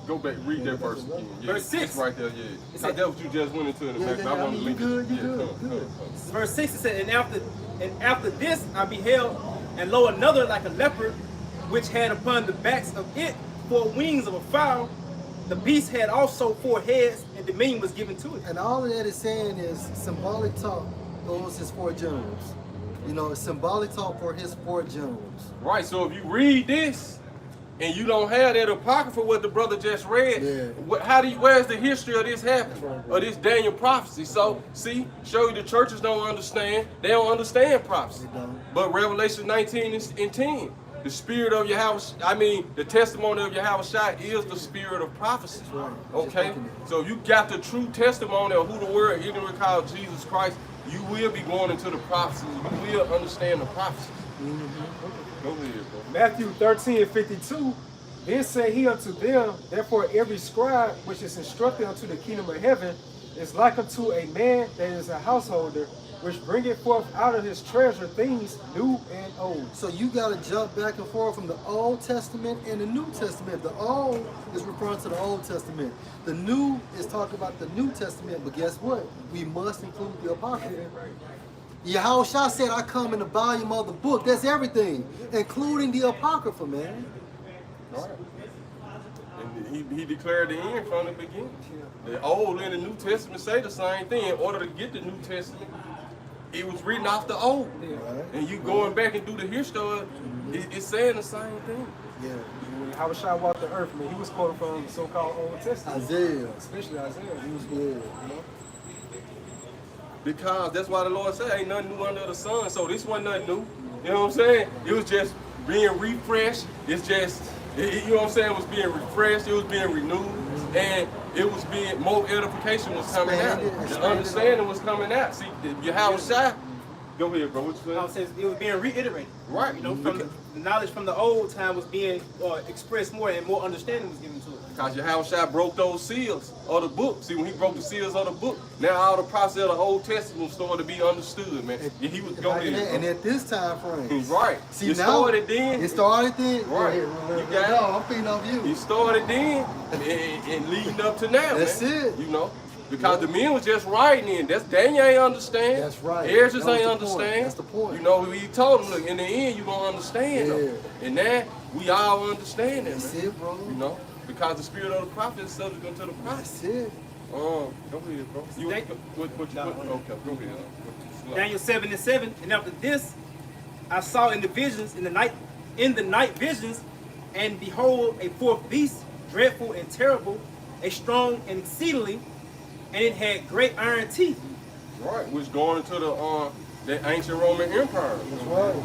C: go back, read that verse again. Yeah,
A: Verse 6.
C: It's right there, yeah.
A: It
C: That's what you just went into in the
D: Yeah,
C: back.
D: yeah,
C: I want to
D: you
C: link
D: good,
C: it.
D: you
C: Yeah,
D: good,
C: come,
D: good.
A: Verse 6 it said, and after this I beheld, and lo, another like a leopard, which had upon the backs of it 4 wings of a fowl. The beast had also 4 heads, and dominion was given to it.
D: And all of that is saying is symbolic talk goes his 4 generals. It's symbolic talk for his 4 generals.
C: Right, so if you read this, and you don't have that apocrypha what the brother just read, where's the history of this happening? Of this Daniel prophecy? So, see, show you the churches don't understand. They don't understand prophecy.
D: They don't.
C: But Revelation 19 and 10, the spirit of Yahweh, the testimony of Yahweh is the spirit of prophecy.
D: Right.
C: Okay? So you got the true testimony of who the world ignorant called Jesus Christ. you will be going into the prophecies. You will understand the prophecies. Go ahead, bro.
B: Matthew 13:52. Then said he unto them, therefore every scribe which is instructed unto the kingdom of heaven is like unto a man that is a householder, which bringeth forth out of his treasure things new and old.
D: So you got to jump back and forth from the Old Testament and the New Testament. The Old is referring to the Old Testament. The New is talking about the New Testament. But guess what? We must include the Apocrypha. Yahushua said, I come in the volume of the book. That's everything, including the Apocrypha, man.
C: Right. And he declared the end from the beginning. The Old and the New Testament say the same thing. In order to get the New Testament, it was written off the Old.
D: Right.
C: And you going back and do the history, it's saying the same thing.
D: Yeah.
B: When Yahushua walked the earth, man, he was quoting from the so-called Old Testament.
D: Isaiah.
B: Especially Isaiah. He was
D: Yeah.
B: you know?
C: Because that's why the Lord said, ain't nothing new under the sun. So this wasn't nothing new. You know what I'm saying? It was just being refreshed. It's just, you know what I'm saying? It was being refreshed. It was being renewed. And it was being, more edification was coming out. The understanding was coming out. See, Yahushua, go ahead, bro. What you
A: I
C: saying?
A: was saying it was being reiterated.
C: Right.
A: You know, from the knowledge from the old time was being expressed more, and more understanding was given to it.
C: Because Yahushua broke those seals of the book. See, when he broke the seals of the book, now all the process of the Old Testament started to be understood, man. And he was going
D: And at this time frame.
C: Right.
D: See,
C: It
D: now,
C: started then.
D: It started then.
C: Right.
D: You
C: got it.
D: No, I'm feeding off you.
C: He started then and leading up to now,
D: That's
C: man.
D: it.
C: You know? Because the men was just writing in. That's Daniel ain't understand.
D: That's right.
C: Heirs just
D: That was
C: ain't
D: the point.
C: understand.
D: That's the point.
C: You know, we told them, look, in the end, you gonna understand them. And now we all understand that,
D: That's
C: man.
D: it, bro.
C: You know? Because the spirit of the prophet is subject unto the prophet.
D: That's it.
C: Go ahead, bro. You,
A: Thank-
C: okay, go ahead.
A: Daniel 7:7, and after this, I saw in the visions, in the night visions, and behold, a fourth beast, dreadful and terrible, a strong and exceedingly, and it had great iron teeth.
C: Right, which going into the ancient Roman Empire.
D: That's right.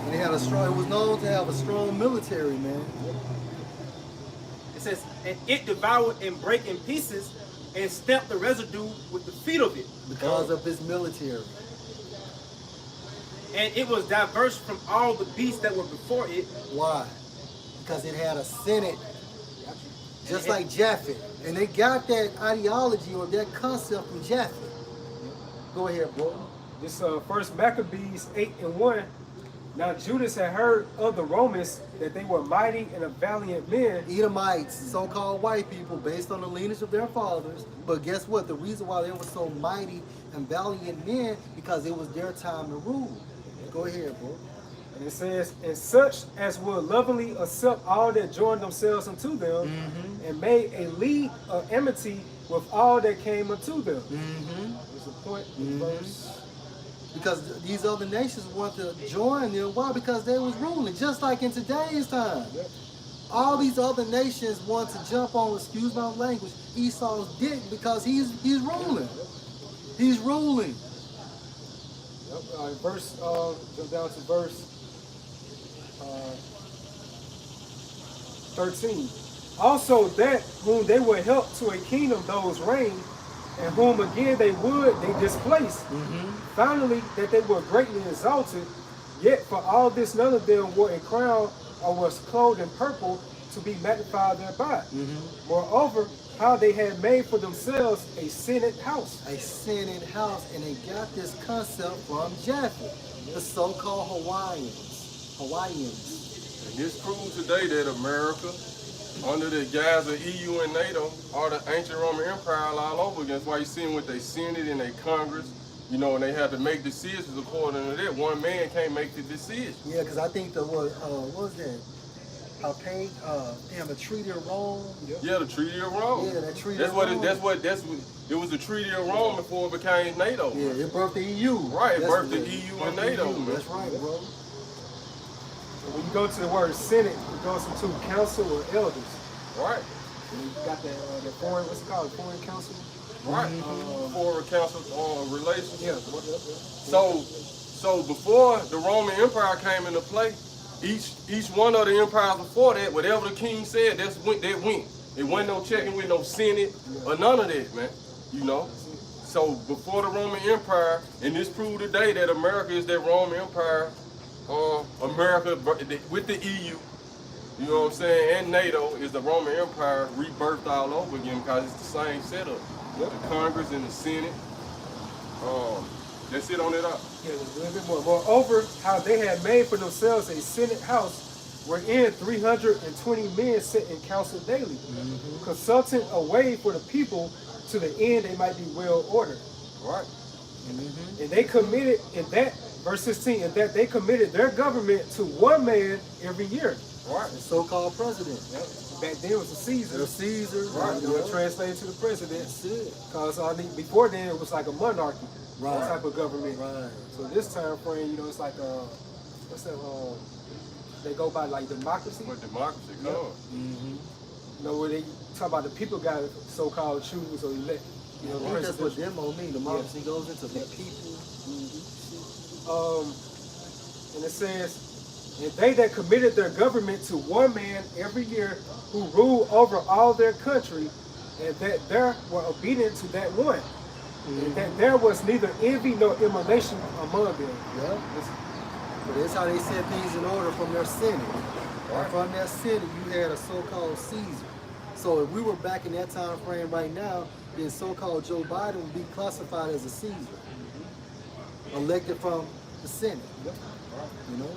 D: And it had a strong. It was known to have a strong military, man.
A: It says, and it devoured and brake in pieces, and stamped the residue with the feet of it.
D: Because of its military.
A: And it was diverse from all the beasts that were before it.
D: Why? Because it had a senate, just like Japhet. And they got that ideology or that concept from Japhet. Go ahead, bro.
B: This first Maccabees 8:1. Now Judas had heard of the Romans that they were mighty and a valiant men.
D: Edomites, so-called white people, based on the lineage of their fathers. But guess what? The reason why they were so mighty and valiant men, because it was their time to rule. Go ahead, bro.
B: And it says, and such as will lovingly accept all that joined themselves unto them, and made a league of enmity with all that came unto them. There's a point in verse.
D: Because these other nations want to join them. Why? Because they was ruling, just like in today's time. All these other nations want to jump on, excuse my language, Esau's dick because he's ruling. He's ruling.
B: Verse, jump down to verse 13. Also that whom they would help to a kingdom those reigned, and whom again they displaced. Finally, that they were greatly exalted, yet for all this none of them wore a crown or was clothed in purple to be magnified thereby. Moreover, how they had made for themselves a senate house.
D: A senate house, and they got this concept from Japhet, the so-called Hawaiians.
C: And it's proved today that America, under the guise of EU and NATO, are the ancient Roman Empire all over again. That's why you see them with their Senate and their Congress, you know, and they have to make decisions according to that. One man can't make the decision.
D: Yeah, because I think what was that? The Treaty of Rome.
C: Yeah, the Treaty of Rome.
D: Yeah, that Treaty
C: That's
D: of
C: what
D: Rome.
C: it was the Treaty of Rome before it became NATO.
D: Yeah, it birthed the EU.
C: Right, it
D: That's
C: birthed the
D: what-
C: EU
D: birthed
C: and
D: the
C: NATO,
D: EU.
C: man.
D: That's right, bro.
B: When you go to the word senate, it goes into council or elders.
C: Right,
B: And you got the foreign, what's it called, foreign council?
C: right. Foreign Council on Relations.
B: Yeah.
C: So before the Roman Empire came into play, each one of the empires before that, whatever the king said, that went. It wasn't no checking with no Senate or none of that, man. You know. So before the Roman Empire, and this proved today that America is that Roman Empire, America with the EU, you know what I'm saying, and NATO is the Roman Empire rebirthed all over again because it's the same setup. The Congress and the Senate. That's it on it up.
B: Yeah, a little bit more. Moreover, how they had made for themselves a Senate House wherein 320 men sit in council daily, consulting a way for the people to the end they might be well ordered.
C: Right.
B: And they committed in that, verse 16, in that they committed their government to one man every year.
C: Right.
D: The so-called president.
B: Back then it was a Caesar.
D: The Caesar.
B: Right. They were translated to the president.
D: That's it.
B: Because before then it was like a monarchy.
D: Right.
B: Type of government.
D: Right.
B: So this time frame, you know, it's like what's that? They go by like democracy.
C: Where democracy comes.
B: You know, where they talk about the people got to so-called choose or elect. You know,
D: I think that's what demo mean. Democracy goes into the people.
B: And it says, and they that committed their government to one man every year, who ruled over all their country, and that there were obedient to that one, and that there was neither envy nor emulation among them.
D: Yeah. But that's how they set things in order from their Senate. And from that Senate, you had a so-called Caesar. So if we were back in that time frame right now, then so-called Joe Biden would be classified as a Caesar, elected from the Senate. You know?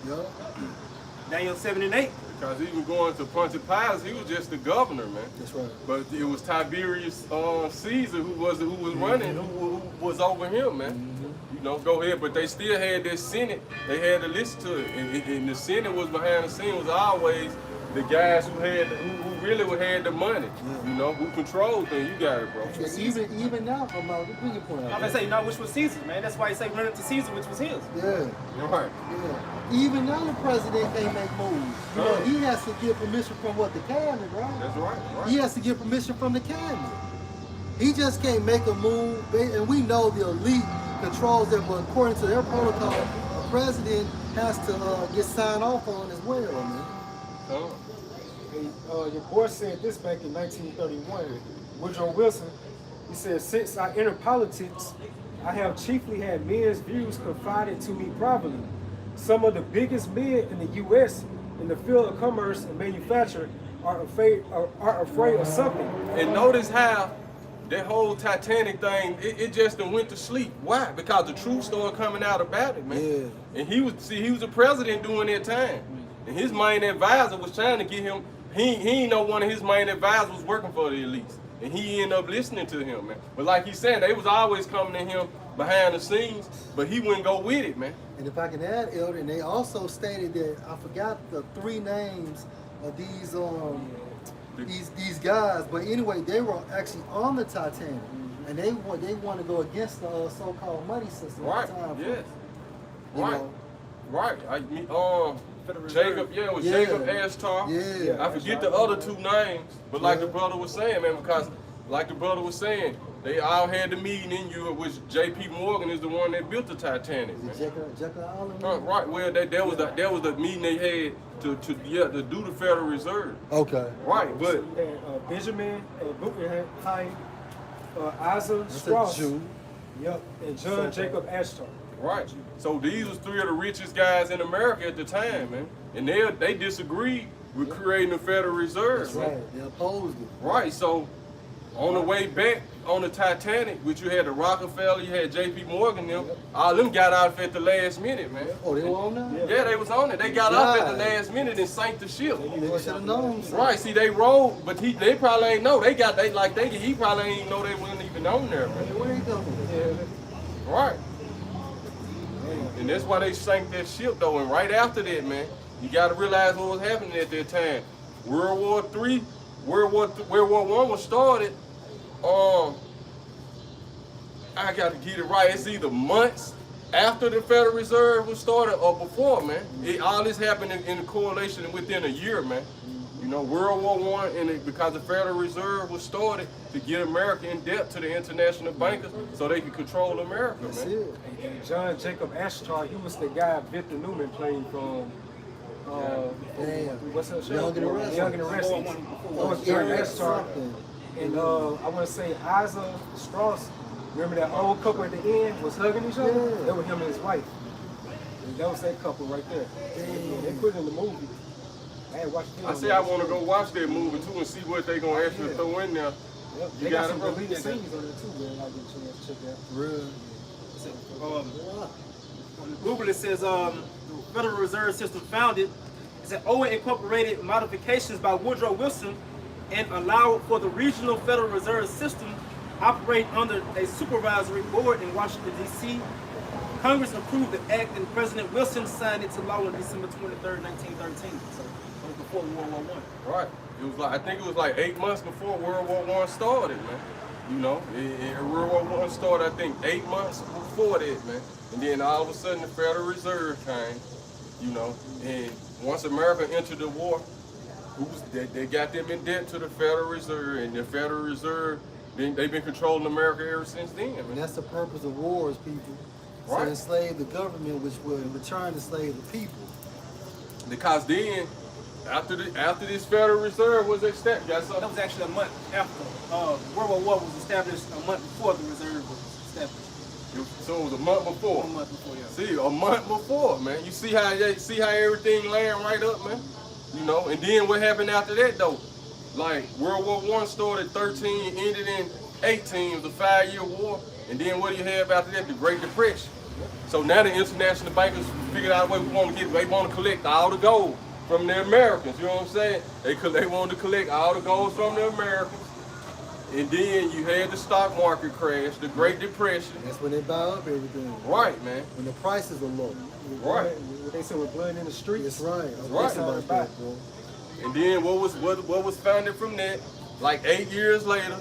D: Yeah.
A: Daniel 7 and 8.
C: Because even going to Pontius Pilate, he was just the governor, man.
D: That's right.
C: But it was Tiberius Caesar who was running, who was over him, man. You know, go ahead. But they still had their Senate. They had to listen to it, and the Senate was behind the scenes. Was always the guys who really had the money. You know, who controlled things. You got it, bro.
D: Even now, bring your point out.
A: I'm gonna say, which was Caesar, man. That's why he say run up to Caesar, which was his.
D: Yeah.
C: Right.
D: Yeah. Even now, the president can't make moves. You know, he has to get permission from what, the cabinet, right?
C: That's right.
D: He has to get permission from the cabinet. He just can't make a move, and we know the elite controls that, but according to their protocol, the president has to get signed off on as well, man.
B: Your boy said this back in 1931. Woodrow Wilson, he said, since I entered politics, I have chiefly had men's views confided to me privately. Some of the biggest men in the U.S. in the field of commerce and manufacture are afraid of something.
C: And notice how that whole Titanic thing, it just went to sleep. Why? Because the truth started coming out about it, man.
D: Yeah.
C: And he was the president during that time. And his main advisor was trying to get him, he ain't know one of his main advisors was working for the elites. And he ended up listening to him, man. But like he said, they was always coming to him behind the scenes, but he wouldn't go with it, man.
D: And if I can add, Elder, and they also stated that, I forgot the 3 names of these guys, but anyway, they were actually on the Titanic, and they want to go against the so-called money system
C: Right.
D: at the time.
C: Yes.
D: You
C: Right.
D: know?
C: Right. Jacob Astor.
D: Yeah.
C: I forget the other 2 names, but like the brother was saying, man, because like the brother was saying, they all had the meeting in Europe, which J.P. Morgan is the one that built the Titanic, man.
D: Jekyll Island?
C: Right. Well, that was the meeting they had to do the Federal Reserve.
D: Okay.
C: Right, but
B: Benjamin Guggenheim, Asa
D: That's a
B: Strauss,
D: Jew.
B: yep, and John Jacob Astor.
C: right. So these was 3 of the richest guys in America at the time, man, and they disagreed with creating the Federal Reserve.
D: That's
C: man.
D: right. They opposed it.
C: Right. So on the way back on the Titanic, which you had the Rockefeller, you had J.P. Morgan, them, all them got out at the last minute, man.
D: Oh, they were on there?
C: Yeah, they was on it. They got up at the last minute and sank the ship.
D: They should have known.
C: Right, see, they rode, but they probably ain't know. He probably ain't know they wasn't even on there, man.
D: Where you going?
C: Right. And that's why they sank that ship, though. And right after that, man, you got to realize what was happening at that time. World War III, World War I was started. I got to get it right. It's either months after the Federal Reserve was started or before, man. All this happened in a correlation within a year, man. You know, World War I, because the Federal Reserve was started to get America in debt to the international bankers so they could control America,
D: That's
C: man.
D: it.
B: And John Jacob Astor, he was the guy Victor Newman played from.
D: Damn.
B: What's that show?
D: Young and the Restless.
B: Young and the Restless. That was John
D: Eric
B: Astor.
D: something.
B: And I want to say Isa Strauss. Remember that old couple at the end was hugging each other?
D: Yeah.
B: That was him and his wife. And that was that couple right there.
D: Damn.
B: They put it in the movie. I had watched it.
C: I say I want to go watch that movie too and see what they gonna actually throw in there.
B: Yep.
C: You
B: They
C: got
B: got some
C: it, bro?
B: deleted scenes on there too, man. I get a chance to check that out.
D: Real.
A: On Google it says the Federal Reserve System founded. It said Owen incorporated modifications by Woodrow Wilson and allowed for the regional Federal Reserve System operate under a supervisory board in Washington, D.C. Congress approved the act and President Wilson signed it to law on December 23rd, 1913. So it was before World War I.
C: Right. It was like I think it was like 8 months before World War I started, man. You know, World War I started I think 8 months before that, man. And then all of a sudden the Federal Reserve came, you know, and once America entered the war, they got them in debt to the Federal Reserve, and the Federal Reserve, they've been controlling America ever since then, man.
D: And that's the purpose of wars, people.
C: Right.
D: To enslave the government, which will in return enslave the people.
C: Because then, after this Federal Reserve was established,
A: That was actually a month after World War I was established. A month before the reserve was established.
C: So it was a month before.
A: 1 month before, yeah.
C: See, a month before, man. You see how everything laying right up, man. You know, and then what happened after that though? Like World War I started 13, ended in 18. It was a 5-year war. And then what do you have after that? The Great Depression. So now the international bankers figured out a way they want to collect all the gold from the Americans. You know what I'm saying? They wanted to collect all the gold from the Americans. And then you had the stock market crash, the Great Depression.
D: That's when they buy up everything.
C: Right, man.
D: When the prices are low.
C: Right.
B: What they said with blood in the streets.
D: That's right. I was
C: right.
D: thinking about that, bro.
C: And then what was founded from that, like 8 years later,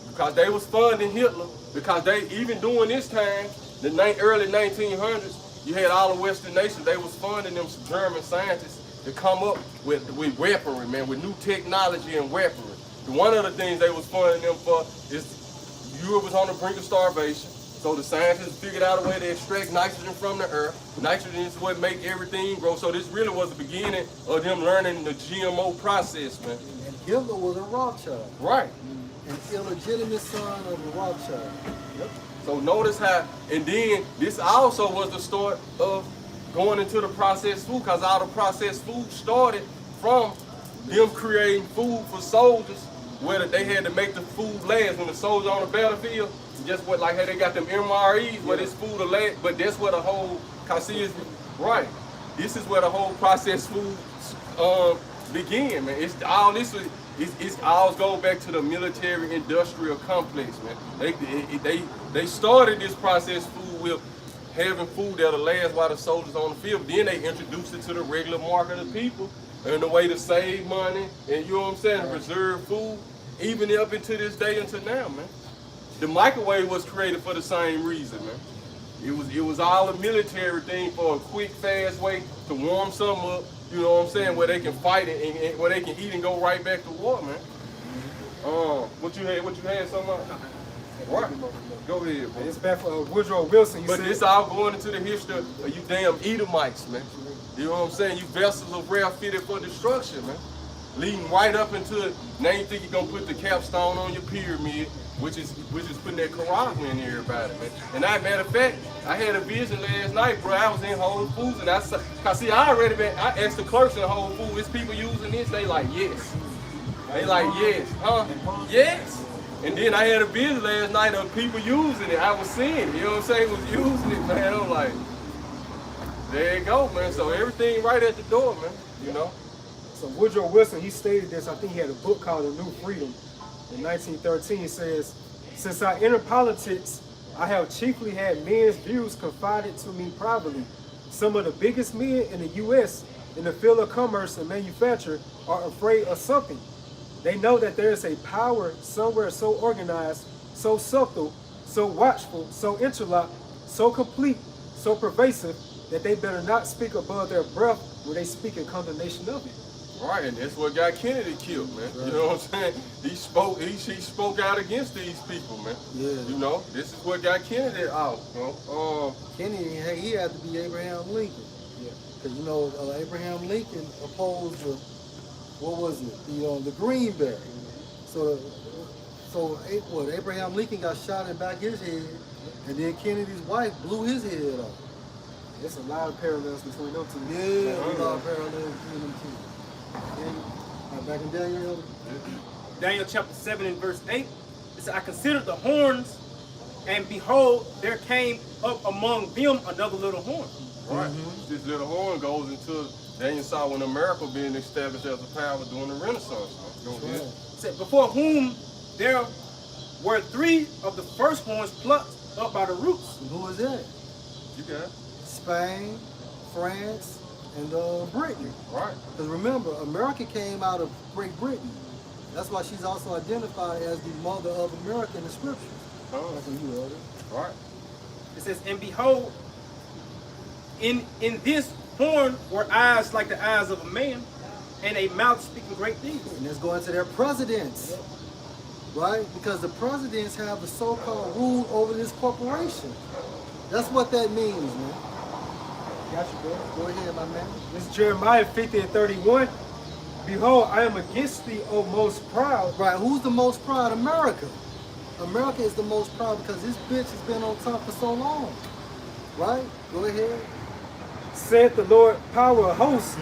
C: because they was funding Hitler, because they, even during this time, the early 1900s, you had all the Western nations, they was funding them some German scientists to come up with weaponry, man, with new technology and weaponry. One of the things they was funding them for is Europe was on the brink of starvation. So the scientists figured out a way to extract nitrogen from the earth. Nitrogen is what make everything grow. So this really was the beginning of them learning the GMO process, man.
D: And Hitler was a Rothschild.
C: Right.
D: An illegitimate son of a Rothschild.
C: Yep. So notice how, and then this also was the start of going into the processed food, because all the processed food started from them creating food for soldiers, where they had to make the food last when the soldier on the battlefield. Just what, like how they got them MREs where this food will last, but that's where the whole, right. This is where the whole processed food began, man. It's all this was. It's all goes back to the military industrial complex, man. They started this processed food with having food that'll last while the soldiers on the field. Then they introduced it to the regular market of people and the way to save money and, you know what I'm saying, reserve food, even up into this day until now, man. The microwave was created for the same reason, man. It was all a military thing for a quick, fast way to warm something up, you know what I'm saying, where they can fight it and where they can eat and go right back to war, man. What you had something like? Right. Go ahead, bro.
B: It's back for Woodrow Wilson.
C: But this all going into the history of you damn Edomites, man. You know what I'm saying? You vessels of wrath fitted for destruction, man. Leading right up into, now you think you're gonna put the capstone on your pyramid, which is putting that Quran in everybody, man. And matter of fact, I had a vision last night, bro. I was in Whole Foods and I asked the clerks in Whole Foods, is people using this? They like, yes. They like, yes. Huh? Yes. And then I had a vision last night of people using it. I was seeing it, you know what I'm saying? Was using it, man. I'm like, there you go, man. So everything right at the door, man, you know?
B: So Woodrow Wilson, he stated this, I think he had a book called A New Freedom. In 1913, it says, since I entered politics, I have chiefly had men's views confided to me privately. Some of the biggest men in the U.S. in the field of commerce and manufacture are afraid of something. They know that there is a power somewhere so organized, so subtle, so watchful, so interlocked, so complete, so pervasive, that they better not speak above their breath when they speak in condemnation of it.
C: Right, and that's what got Kennedy killed, man. Right. You know what I'm saying? He spoke out against these people, man.
D: Yeah.
C: You know, this is what got Kennedy out, you know.
D: Kennedy, he had to be Abraham Lincoln. Yeah. Because, you know, Abraham Lincoln opposed the, what was it? The Greenberry. So So Abraham Lincoln got shot in the back of his head, and then Kennedy's wife blew his head off.
B: There's a lot of parallels between them two.
D: Yeah, a lot of parallels between them two. Back in Daniel.
A: Daniel chapter 7 and verse 8. It said, I considered the horns, and behold, there came up among them another little horn.
C: Right. This little horn goes into Daniel saw when America being established as a power during the Renaissance. Go ahead.
A: It said, before whom there were 3 of the first horns plucked up by the roots.
D: And who is that?
C: You got it.
D: Spain, France, and Britain.
C: Right.
D: Because remember, America came out of Great Britain. That's why she's also identified as the mother of America in the scriptures.
C: Oh.
D: That's what you heard.
C: Right.
A: It says, and behold, in this horn were eyes like the eyes of a man, and a mouth speaking great things.
D: And let's go into their presidents. Right? Because the presidents have the so-called rule over this corporation. That's what that means, man.
B: Got you, bro.
D: Go ahead, my man.
B: This is Jeremiah 50 and 31. Behold, I am against thee, O most proud.
D: Right, who's the most proud? America. America is the most proud because this bitch has been on top for so long. Right? Go ahead.
B: Saith the Lord, power of hosts,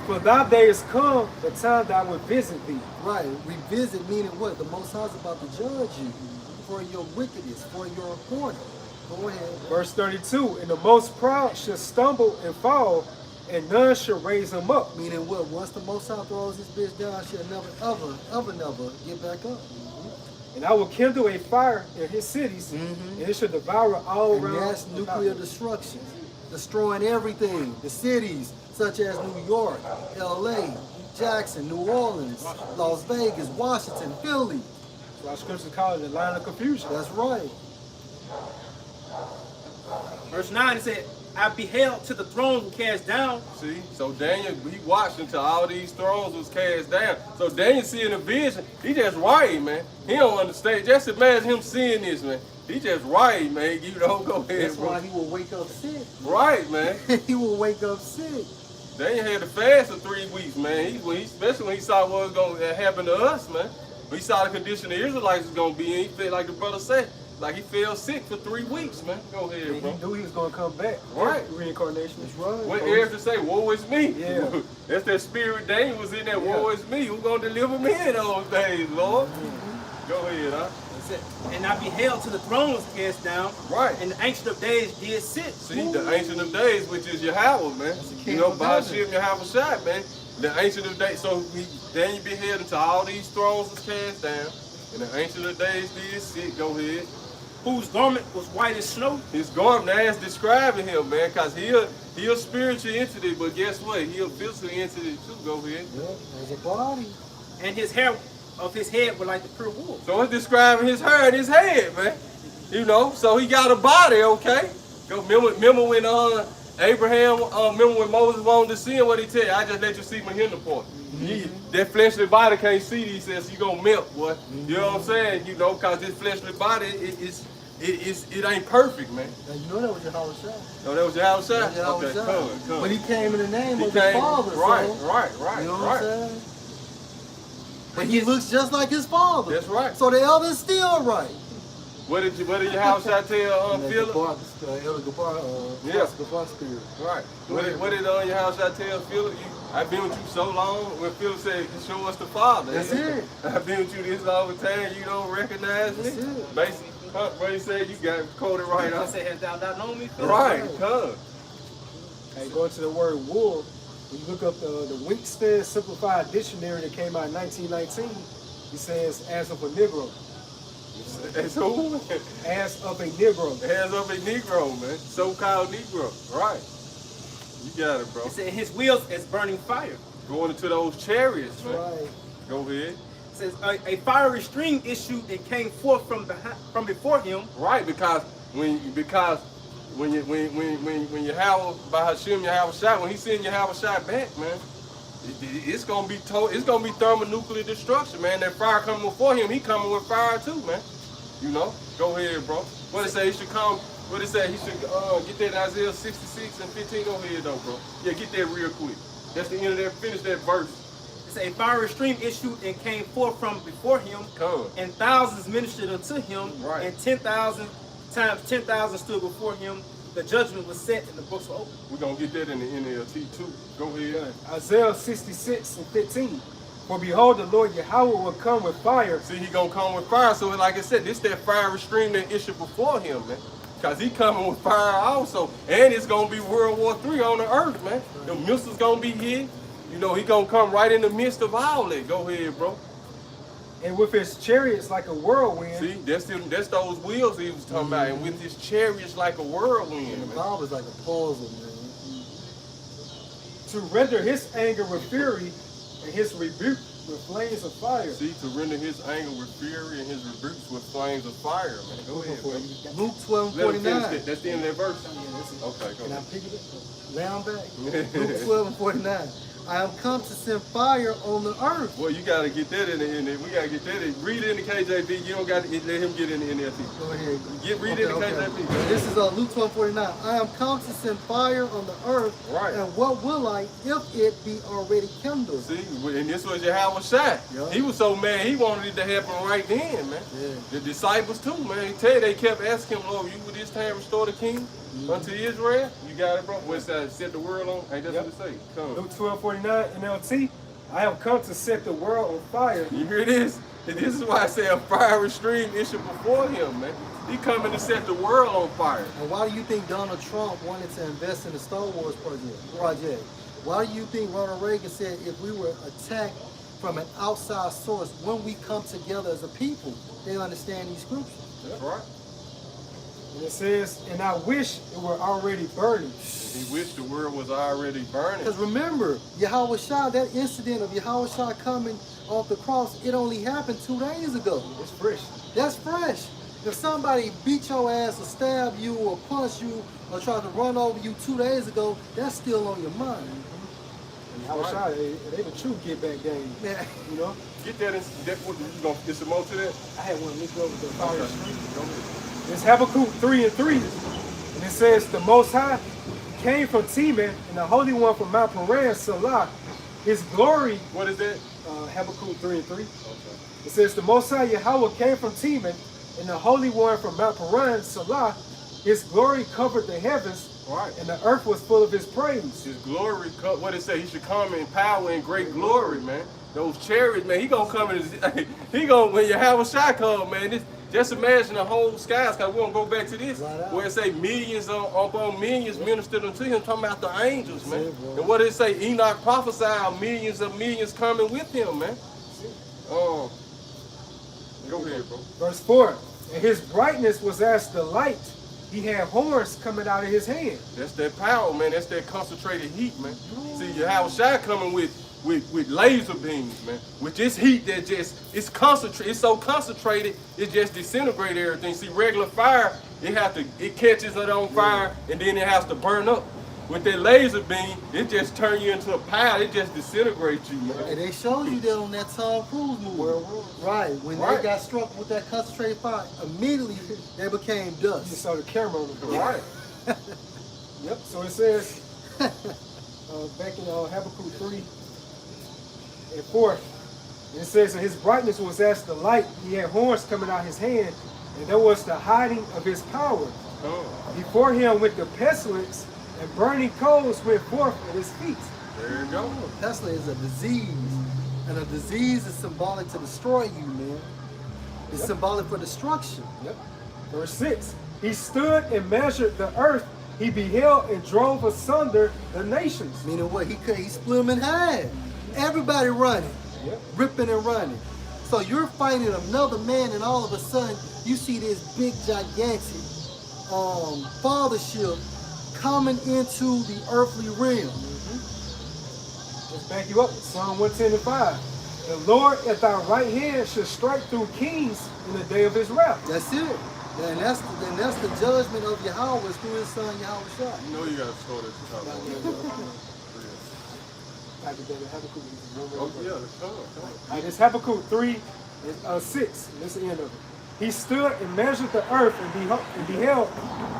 B: for thy day is come, the time that I will visit thee.
D: Right, revisit meaning what? The Most High is about to judge you for your wickedness, for your whoredom. Go ahead.
B: Verse 32, and the most proud shall stumble and fall, and none shall raise him up.
D: Meaning what? Once the Most High throws this bitch down, she'll never, ever get back up.
B: And I will kindle a fire in his cities, and it shall devour all
D: And
B: around.
D: that's nuclear destruction. Destroying everything. The cities, such as New York, LA, Jackson, New Orleans, Las Vegas, Washington, Philly.
B: So our scriptures call it the line of confusion.
D: That's right.
A: Verse 9, it said, I beheld till the thrones were cast down.
C: See, so Daniel, he watched until all these thrones was cast down. So Daniel seeing a vision, he just right, man. He don't understand. Just imagine him seeing this, man. He just right, man. You know, go ahead,
D: That's
C: bro.
D: why he will wake up sick.
C: Right, man.
D: He will wake up sick.
C: Daniel had to fast for 3 weeks, man. Especially when he saw what was going to happen to us, man. When he saw the condition the Israelites was going to be in, he felt like the brother said, like he fell sick for 3 weeks, man. Go ahead,
B: And
C: bro.
B: he knew he was going to come back.
C: Right.
B: Reincarnation.
D: That's right.
C: What Eric to say, woe is me.
B: Yeah.
C: That's that spirit Daniel was in there, woe is me. Who's going to deliver me in those days, Lord? Go ahead, huh?
A: It said, and I beheld till the thrones was cast down.
C: Right.
A: And the Ancient of Days did sit.
C: See, the Ancient of Days, which is Yahweh, man.
D: king
C: You know,
D: of
C: by
D: heaven.
C: Hashem Yahweh Shai, man. The Ancient of Days. So Daniel beheld until all these thrones was cast down. And the Ancient of Days did sit. Go ahead.
A: Whose garment was white as snow.
C: His garment, that's describing him, man, because he a spiritual entity, but guess what? He a physical entity too. Go ahead.
D: Yeah, there's a body.
A: And his hair of his head were like the pure wool.
C: So it's describing his hair and his head, man. You know, so he got a body, okay? Go remember when Abraham, remember when Moses wanted to see him, what he tell you? I just let you see my hinder part. That fleshly body can't see these, says you gonna melt, boy. You know what I'm saying? You know, cause this fleshly body, it ain't perfect, man.
D: Now, you know that was your house shot.
C: No, that was your house shot?
D: That was
C: Okay,
D: your
C: come,
D: house.
C: come.
D: But he came in the name
C: He
D: of his
C: came-
D: father.
C: right,
D: so,
C: right,
D: You know what
C: right.
D: I'm saying? But he looks just like his father.
C: That's right.
D: So the elder's still right.
C: What did your house shot tell Philip?
D: Elder Gabar,
C: Yeah.
D: Gabar spirit.
C: Right. What did your house shot tell Philip? I've been with you so long. When Philip said, show us the Father.
D: That's it.
C: I've been with you this long time. You don't recognize me.
D: That's it.
C: Basically, what he said, you got quoted right
A: I
C: on.
A: said, hast thou not known me? Philip?
C: Right. Come.
B: Hey, going to the word wool, when you look up the Winston Simplified Dictionary that came out in 1919, it says, as of a Negro.
C: That's who?
B: As of a Negro.
C: Hands up a Negro, man. So-called Negro. Right. You got it, bro.
A: It said, his wheels as burning fire.
C: Going into those chariots, man.
D: Right.
C: Go ahead.
A: It says, a fiery stream issued and came forth from before him.
C: Right, because when Yahweh by Hashem Yahweh Shai, when he send Yahweh Shai back, man, it's gonna be thermonuclear destruction, man. That fire coming before him, he coming with fire too, man. You know, go ahead, bro. What it say? He should come. What it say? He should get that Isaiah 66 and 15. Go ahead, though, bro. Yeah, get that real quick. That's the end of that. Finish that verse.
A: It's a fiery stream issued and came forth from before him, and thousands ministered unto him, and 10,000 times 10,000 stood before him. The judgment was set and the books were opened.
C: We're going to get that in the NLT too. Go ahead.
B: Isaiah 66:15. For behold, the Lord Yahweh will come with fire.
C: See, he going to come with fire. So like I said, this that fiery stream that issued before him, man. Because he coming with fire also. And it's going to be World War III on the earth, man. The missiles going to be hit. You know, he going to come right in the midst of all that. Go ahead, bro.
B: And with his chariots like a whirlwind.
C: See, that's those wheels he was talking about. And with his chariots like a whirlwind,
D: And the
C: man.
D: Bible is like a puzzle, man.
B: To render his anger with fury and his rebuke with flames of fire.
C: See, to render his anger with fury and his rebukes with flames of fire, man. Go ahead, bro.
D: Luke
C: Let him
D: 12:49.
C: finish that. That's the end of that verse. Okay, go
D: Can I
C: ahead.
D: pick it up? Lay on back. Luke 12:49. I am come to send fire on the earth.
C: Well, you got to get that in the we got to get that in. Read it in the KJV. You don't got to let him get in the NLT.
D: Go ahead.
C: Read it in the KJV.
D: This is Luke 12:49. I am come to send fire on the earth.
C: Right.
D: And what will I if it be already kindled?
C: See, and this was Yahweh Shai.
D: Yeah.
C: He was so mad, he wanted it to happen right then, man.
D: Yeah.
C: The disciples too, man. He tell you, they kept asking him, Lord, you would this time restore the king unto Israel? You got it, bro? What's that? Set the world on? Hey, that's what it say. Come.
B: Luke 12:49 NLT. I have come to set the world on fire.
C: You hear this? And this is why I say a fiery stream issued before him, man. He coming to set the world on fire.
D: And why do you think Donald Trump wanted to invest in the Star Wars project? Why do you think Ronald Reagan said if we were attacked from an outside source, when we come together as a people, they understand these scriptures?
C: That's right.
B: And it says, and I wish it were already burning.
C: He wished the world was already burning.
D: Because remember, Yahweh Shai, that incident of Yahweh Shai coming off the cross, it only happened 2 days ago.
B: It's fresh.
D: That's fresh. If somebody beat your ass or stab you or punch you or tried to run over you 2 days ago, that's still on your mind.
B: And Yahweh they the true get back game.
D: Yeah.
B: You know?
C: Get that in, what, you gonna get some more to that?
B: I had one look over the fire stream.
C: Go ahead.
B: It's Habakkuk 3:3. And it says, the Most High came from Teman, and the Holy One from Mount Paran, Salah. His glory,
C: What is that?
B: Habakkuk 3:3.
C: Okay.
B: It says, the Most High Yahweh came from Teman, and the Holy One from Mount Paran, Salah. His glory covered the heavens,
C: Right.
B: and the earth was full of his praise.
C: His glory, what it say? He should come in power and great glory, man. Those chariots, man. He gonna come in. He gonna when Yahweh Shai come, man. This, just imagine the whole skies. Cause we gonna go back to this, where it say millions upon millions ministered unto him. Talking about the angels, man. And what it say? Enoch prophesied millions of millions coming with him, man. Go ahead, bro.
B: Verse 4. And his brightness was as the light. He had horns coming out of his hand.
C: That's that power, man. That's that concentrated heat, man. See, Yahweh Shai coming with laser beams, man. With this heat that just, it's concentrated, it's so concentrated, it just disintegrates everything. See, regular fire, it catches it on fire and then it has to burn up. With that laser beam, it just turns you into a pile. It just disintegrates you, man.
D: And they showed you that on that Tom Cruise movie. Right. When they got struck with that concentrated fire, immediately they became
B: You
D: dust.
B: saw the camera on the board.
C: Right.
B: Yep. So it says, back in Habakkuk 3:4, it says, and his brightness was as the light. He had horns coming out his hand, and there was the hiding of his power. Before him went the pestilence, and burning coals went forth at his feet.
C: There you go.
D: Pestilence is a disease. And a disease is symbolic to destroy you, man. It's symbolic for destruction.
B: Yep. Verse 6. He stood and measured the earth. He beheld and drove asunder the nations.
D: Meaning what? He split them in half. Everybody running.
B: Yep.
D: Ripping and running. So you're fighting another man and all of a sudden you see this big gigantic fathership coming into the earthly realm.
B: Let's back you up. Psalm 110:5. The Lord at thy right hand should strike through kings in the day of his wrath.
D: That's it. And that's the judgment of Yahweh through his son Yahweh Shai.
C: You know you got to start at the top. Oh, yeah, come on.
B: This Habakkuk 3:6. That's the end of it. He stood and measured the earth and beheld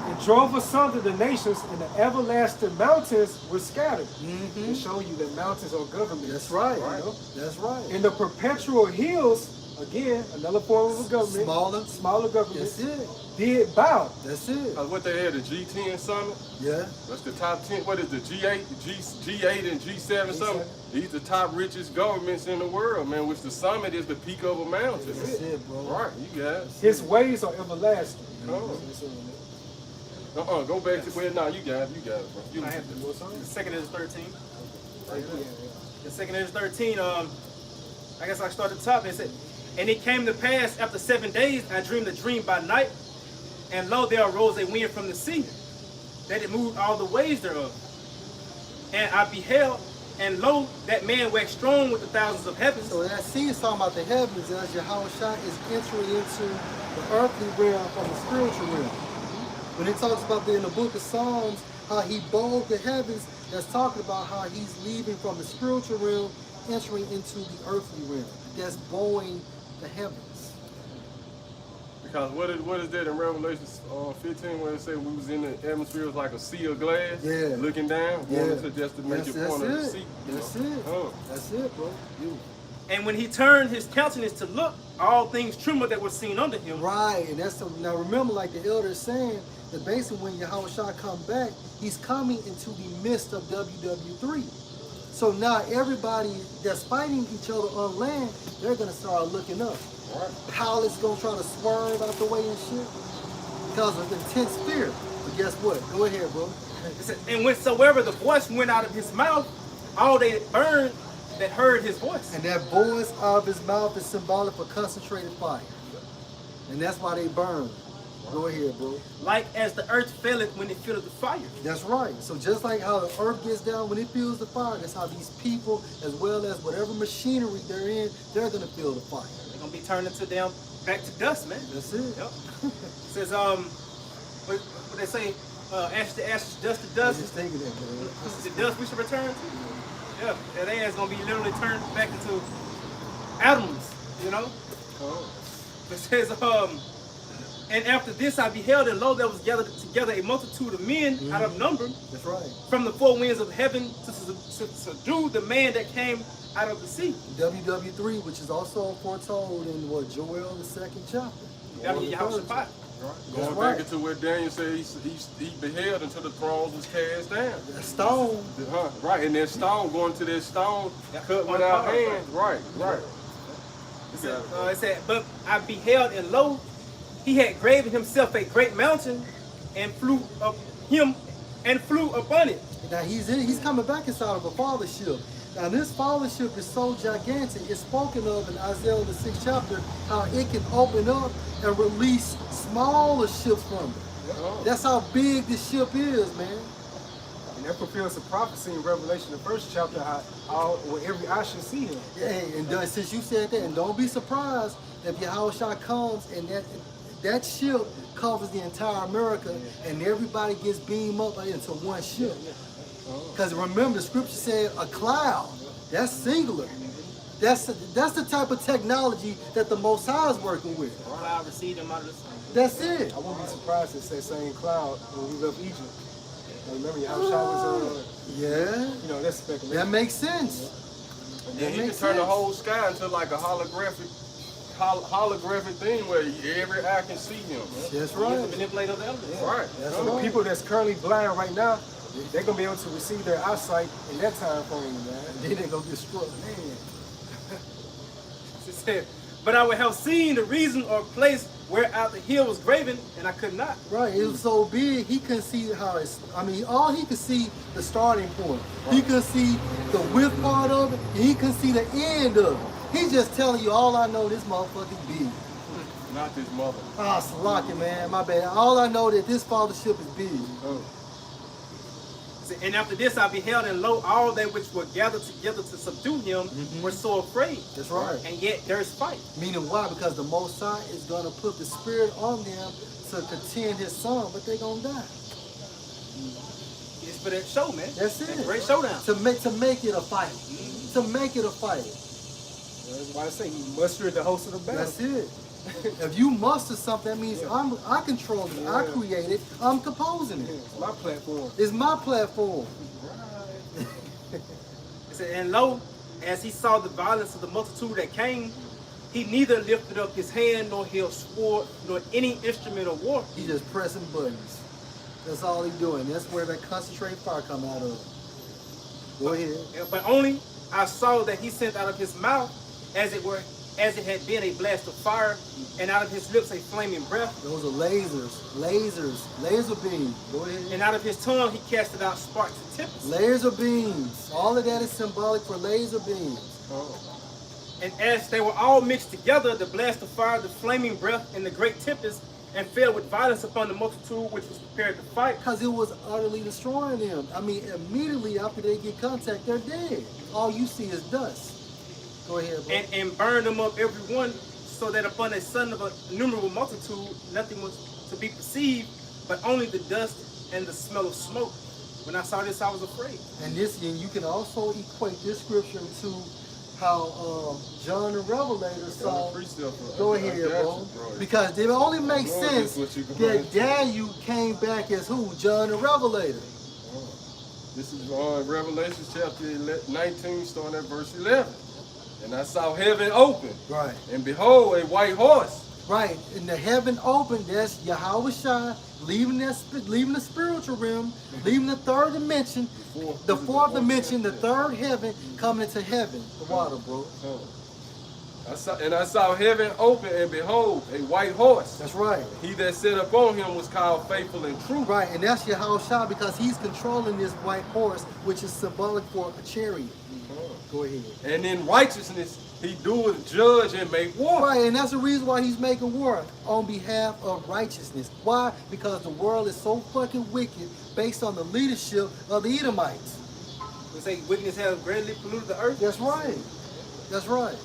B: and drove asunder the nations, and the everlasting mountains were scattered.
D: Mm-hmm.
B: To show you that mountains are governments.
D: That's right.
B: You know?
D: That's right.
B: And the perpetual hills, again, another form of a government. Smaller government.
D: That's it.
B: Did bow.
D: That's it.
C: What they had, the G10 summit?
D: Yeah.
C: That's the top 10. What is the G8, G8 and G7 summit? These the top richest governments in the world, man, which the summit is the peak of a mountain.
D: That's it, bro.
C: Right, you got it.
B: His ways are everlasting.
C: Go back to where now you got it, bro. You
A: I have to
B: What song?
A: The second is 13.
B: Right there.
A: The second is 13. I guess I start at the top. It said, and it came to pass after 7 days, I dreamed a dream by night, and lo, there arose a wind from the sea, that it moved all the waves thereof. And I beheld, and lo, that man waxed strong with the thousands of heavens.
D: So that sea is talking about the heavens as Yahushua is entering into the earthly realm from the spiritual realm. When it talks about in the book of Psalms, how he bowed the heavens, that's talking about how he's leaving from the spiritual realm, entering into the earthly realm. That's bowing the heavens.
C: Because what is that in Revelation 15 where it said we was in the atmosphere, it was like a sea of glass,
D: Yeah.
C: looking down, going to just to make your point of the sea.
D: That's it. That's it, bro.
A: And when he turned his countenance to look, all things trembled that were seen under him.
D: Right, and that's now remember, like the elder is saying, that basically when Yahushua come back, he's coming into the midst of WW3. So now everybody that's fighting each other on land, they're gonna start looking up.
C: Right.
D: Pilot's gonna try to swerve out the way and shit because of intense fear. But guess what? Go ahead, bro.
A: It said, and whensoever the voice went out of his mouth, all they burned that heard his voice.
D: And that voice out of his mouth is symbolic for concentrated fire. And that's why they burn. Go ahead, bro.
A: Like as the earth faileth when it filleth the fire.
D: That's right. So just like how the earth gets down when it feels the fire, that's how these people, as well as whatever machinery they're in, they're gonna feel the fire.
A: They're gonna be turned into down back to dust, man.
D: That's it.
A: Yep. It says what they say, ash to ash, dust to
D: I
A: dust.
D: just thinking that, man.
A: This is the dust we should return to. Yeah, that ass gonna be literally turned back into atoms, you know? It says, and after this I beheld, and lo, there was gathered together a multitude of men out of number
D: That's right.
A: from the four winds of heaven to subdue the man that came out of the sea.
D: WW3, which is also foretold in what, Joel the 2nd chapter.
A: That'll be Yahushua.
C: Right. Going
D: right.
C: back into what Daniel said, he beheld until the thrones was cast down.
D: That stone.
C: Right, and that stone going to that stone
A: Yeah.
C: cut without hands. Right.
A: It said, but I beheld, and lo, he had graven himself a great mountain, and flew up him, and flew upon it.
D: Now he's coming back inside of a fathership. Now this fathership is so gigantic, it's spoken of in Isaiah the 6th chapter, how it can open up and release smaller ships from it. That's how big this ship is, man.
B: And that fulfills the prophecy in Revelation, the 1st chapter, how every eye should see him.
D: Yeah, and since you said that, and don't be surprised if Yahushua comes and that ship covers the entire America and everybody gets beamed up into one ship. Because remember, the scripture said a cloud. That's singular. That's the type of technology that the Most High is working with.
A: Cloud received him out of the sun.
D: That's it.
B: I won't be surprised if it's that same cloud when we left Egypt. And remember, Yahushua was,
D: Yeah,
B: that's speculation.
D: that makes sense.
C: And he can turn the whole sky into like a holographic thing where every eye can see him.
D: That's
A: He's the
D: right.
A: manipulator of the elements.
C: Right.
D: That's
B: So the
D: right.
B: people that's currently blind right now, they're going to be able to receive their eyesight in that time frame, man.
D: Then they gonna get struck.
B: Man.
A: It said, but I would have seen the reason or place whereout the hill was graven, and I could not.
D: Right, it was so big he couldn't see how it's. I mean, all he could see the starting point. He could see the width part of it, and he could see the end of it. He's just telling you, all I know, this motherfucker's big.
C: Not this mother.
D: Ah, Salaki, man, my bad. All I know that this fathership is big.
A: And after this I beheld, and lo, all they which were gathered together to subdue him were so afraid.
D: That's right.
A: And yet there's fight.
D: Meaning why? Because the Most High is gonna put the spirit on them to contend his son, but they gonna die.
A: It's for that show, man.
D: That's
A: That
D: it.
A: great showdown.
D: To make it a fight. To make it a fight.
B: That's why I say he mustered the host of the battle.
D: That's it. If you muster something, that means I control it, I create it, I'm composing it.
B: It's my platform.
D: It's my platform.
A: It said, and lo, as he saw the violence of the multitude that came, he neither lifted up his hand nor held sword nor any instrument of war.
D: He just pressing buttons. That's all he doing. That's where that concentrated fire come out of. Go ahead.
A: But only I saw that he sent out of his mouth, as it had been a blast of fire, and out of his lips a flaming breath.
D: Those are laser beams. Go ahead.
A: And out of his tongue he casted out sparks and tempests.
D: Laser beams. All of that is symbolic for laser beams.
A: And as they were all mixed together, the blast of fire, the flaming breath, and the great tempest, and fell with violence upon the multitude which was prepared to fight.
D: Because it was utterly destroying them. I mean, immediately after they get contact, they're dead. All you see is dust. Go ahead, bro.
A: And burned them up every one, so that upon a sudden of a innumerable multitude, nothing was to be perceived, but only the dust and the smell of smoke. When I saw this, I was afraid.
D: And you can also equate this scripture to how John the Revelator saw. Go ahead, bro. Because it only makes sense that Daniel came back as who? John the Revelator.
C: This is Revelation chapter 19, starting at verse 11. And I saw heaven open.
D: Right.
C: And behold, a white horse.
D: Right. And the heaven opened, that's Yahweh Shai leaving the spiritual realm, leaving the third dimension, the fourth dimension, the third heaven, coming into heaven. The water, bro.
C: I saw heaven open, and behold, a white horse.
D: That's right.
C: He that sat upon him was called Faithful and True.
D: Right, and that's Yahweh Shai because he's controlling this white horse, which is symbolic for a chariot. Go ahead.
C: And in righteousness, he doeth judge and make war.
D: Right, and that's the reason why he's making war on behalf of righteousness. Why? Because the world is so fucking wicked based on the leadership of the Edomites.
A: We say wickedness has greatly polluted the earth.
D: That's right. That's right.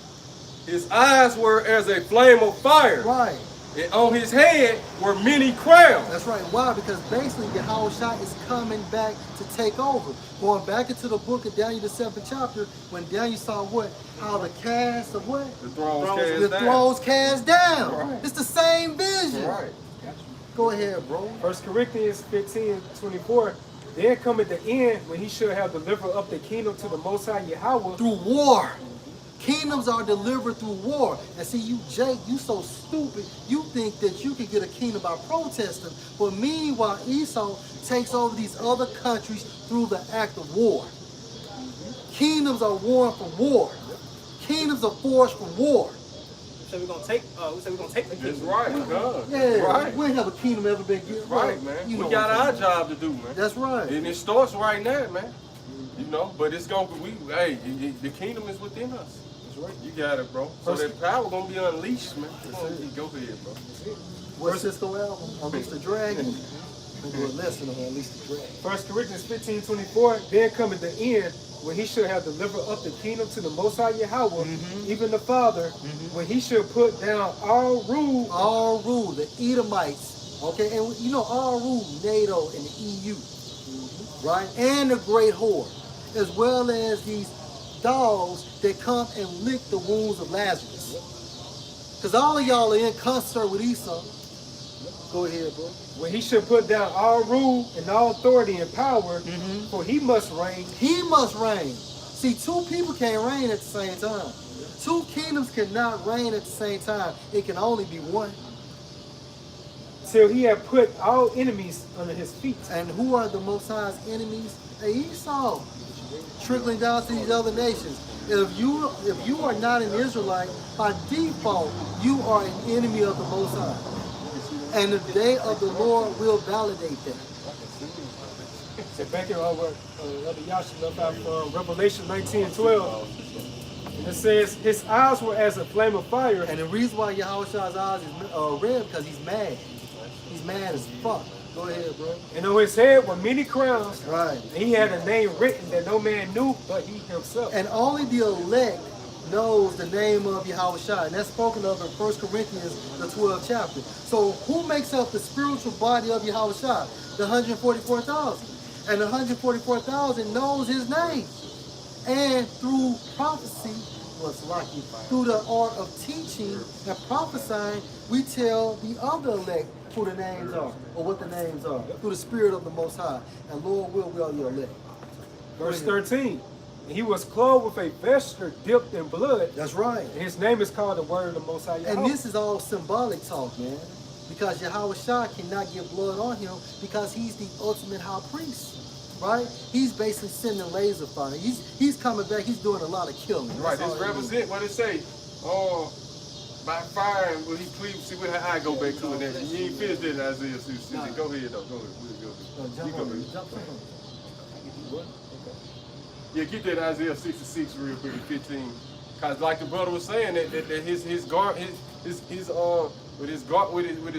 C: His eyes were as a flame of fire.
D: Right.
C: And on his head were many crowns.
D: That's right. Why? Because basically Yahweh Shai is coming back to take over. Going back into the book of Daniel, the 7th chapter, when Daniel saw what? How the cast of what?
C: The
D: thrones cast down.
C: Right.
D: It's the same vision.
C: Right.
D: Go ahead, bro.
B: 1 Corinthians 15:24. Then cometh the end when he should have delivered up the kingdom to the Most High Yahweh.
D: Through war. Kingdoms are delivered through war. And see, you, Jake, you so stupid. You think that you can get a kingdom by protesting. But meanwhile, Esau takes over these other countries through the act of war. Kingdoms are won from war. Kingdoms are forged from war.
A: So we're gonna take the
C: That's
A: kingdom.
C: right, God.
D: Yeah,
C: Right.
D: we ain't have a kingdom ever been given.
C: Right, man.
D: You know
C: We got
D: what
C: our
D: I'm saying.
C: job to do, man.
D: That's right.
C: And it starts right now, man. You know, but it's gonna be, the kingdom is within us.
B: That's right.
C: You got it, bro. So that power gonna be unleashed, man. Come on, go ahead, bro.
D: What's Cisco album? Unleash the Dragon. We do a lesson on Unleash the Dragon.
B: 1 Corinthians 15:24. Then cometh the end when he should have delivered up the kingdom to the Most High Yahweh, even the Father, when he should put down all rule.
D: All rule, the Edomites. Okay, and you know all rule, NATO and the EU. Right? And the great whore. As well as these dogs that come and lick the wounds of Lazarus. Because all of y'all are in concert with Esau. Go ahead, bro.
B: When he should put down all rule and all authority and power, for he must reign.
D: He must reign. See, two people can't reign at the same time. Two kingdoms cannot reign at the same time. It can only be one.
B: Till he had put all enemies under his feet.
D: And who are the Most High's enemies? Esau. Trickling down to these other nations. If you are not an Israelite, by default, you are an enemy of the Most High. And the day of the Lord will validate that.
B: So back in Rabbi Yasha left out from Revelation 19:12. And it says, his eyes were as a flame of fire.
D: And the reason why Yahweh's eyes is red because he's mad. He's mad as fuck. Go ahead, bro.
B: And on his head were many crowns.
D: Right.
B: And he had a name written that no man knew but he himself.
D: And only the elect knows the name of Yahweh Shai. And that's spoken of in 1 Corinthians, the 12th chapter. So who makes up the spiritual body of Yahweh Shai? The 144,000. And the 144,000 knows his name. And through prophecy, through the art of teaching and prophesying, we tell the other elect who the names are, or what the names are, through the Spirit of the Most High. And Lord will, we are the elect.
B: Verse 13. He was clothed with a vesture dipped in blood.
D: That's right.
B: And his name is called the Word of the Most High.
D: And this is all symbolic talk, man. Because Yahweh Shah cannot get blood on him because he's the ultimate high priest. Right? He's basically sending laser fire. He's coming back. He's doing a lot of killing.
C: Right. This represent what it say. By fire and will he please see where her eye go back to it. You ain't finished that in Isaiah 66. Go ahead though. Go ahead. What? Yeah, get that Isaiah 66 real quick, 15. Cause like the brother was saying that his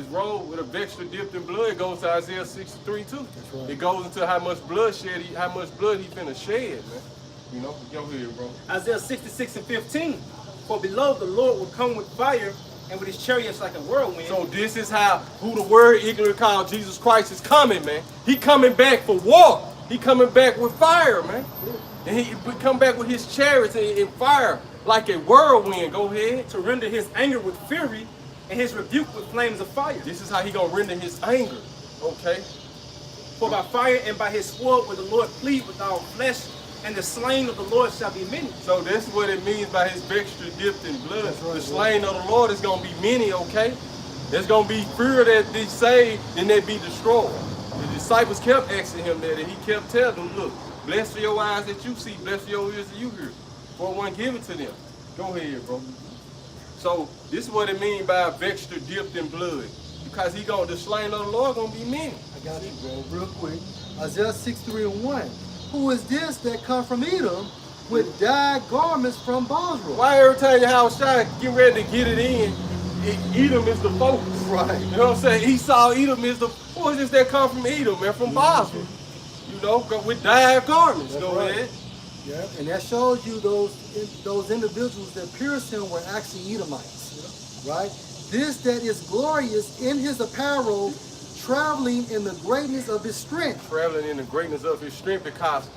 C: robe with a vesture dipped in blood goes to Isaiah 63 too. Right. It goes into how much blood he finna shed, man. You know, go ahead, bro.
A: Isaiah 66 and 15. For below the Lord will come with fire, and with his chariots like a whirlwind.
C: So this is who the word ignorant called Jesus Christ is coming, man. He coming back for war. He coming back with fire, man. And he come back with his chariots and fire like a whirlwind. Go ahead.
A: To render his anger with fury and his rebuke with flames of fire.
C: This is how he gonna render his anger. Okay.
A: For by fire and by his sword will the Lord plead with all flesh, and the slain of the Lord shall be many.
C: So that's what it means by his vesture dipped in blood.
D: Right,
C: the slain of the Lord is gonna be many, okay? There's gonna be fewer that be saved than that be destroyed. The disciples kept asking him that, and he kept telling them, look, bless for your eyes that you see, bless for your ears that you hear. For one, give it to them. Go ahead, bro. So this is what it means by a vesture dipped in blood. Because the slain of the Lord gonna be many.
D: I got you, bro. Real quick. Isaiah 63:1. Who is this that come from Edom with dyed garments from Basra?
C: Why every time your house shine, get ready to get it in, Edom is the focus.
D: Right.
C: You know what I'm saying? Esau, Edom is who is this that come from Edom, man? From Basra. You know, with dyed garments.
D: That's
C: go
D: right.
C: ahead.
D: Yeah, and that shows you those individuals that pierced him were actually Edomites. Right? This that is glorious in his apparel, traveling in the greatness of his strength.
C: Traveling in the greatness of his strength, because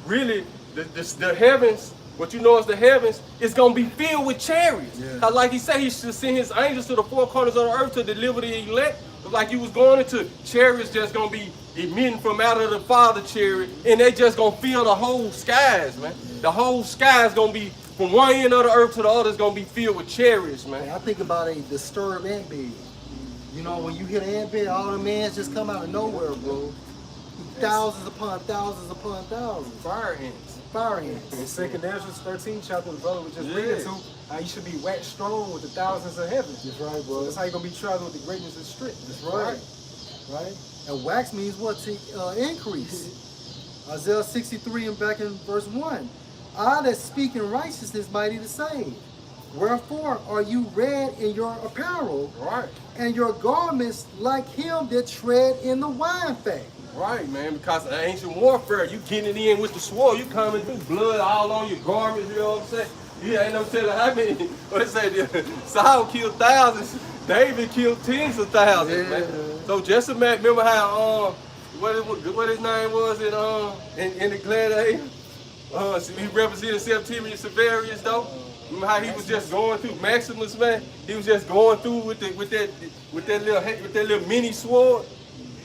C: really the heavens, what you know is the heavens, is going to be filled with chariots.
D: Yeah.
C: Cause like he said, he should send his angels to the four corners of the earth to deliver the elect. Like he was going into chariots just going to be emitting from out of the Father chariot, and they just going to fill the whole skies, man. The whole sky is going to be, from one end of the earth to the other, is going to be filled with chariots, man.
D: And I think about a disturbed ant bed. You know, when you hit an ant bed, all the mans just come out of nowhere, bro. Thousands upon thousands upon thousands.
C: Fire ants.
D: Fire ants.
B: In 2 Ezra 13 chapter, the brother was just reading to, you should be waxed strong with the thousands of heaven.
D: That's right, bro.
B: That's how you're going to be traveling with the greatness of strength.
D: That's right. Right? And wax means what? To increase. Isaiah 63 and back in verse 1. I that speak in righteousness mighty to save. Wherefore are you red in your apparel,
C: Right.
D: and your garments like him that tread in the wine fat?
C: Right, man, because of ancient warfare, you getting it in with the sword, you coming through blood all on your garments, you know what I'm saying? You ain't no telling how many, what they say, Saul killed thousands, David killed tens of thousands, man. So just imagine, remember how, what his name was in the Gladiator? He represented Septimius Severus, though. Remember how he was just going through Maximus, man? He was just going through with that little mini sword.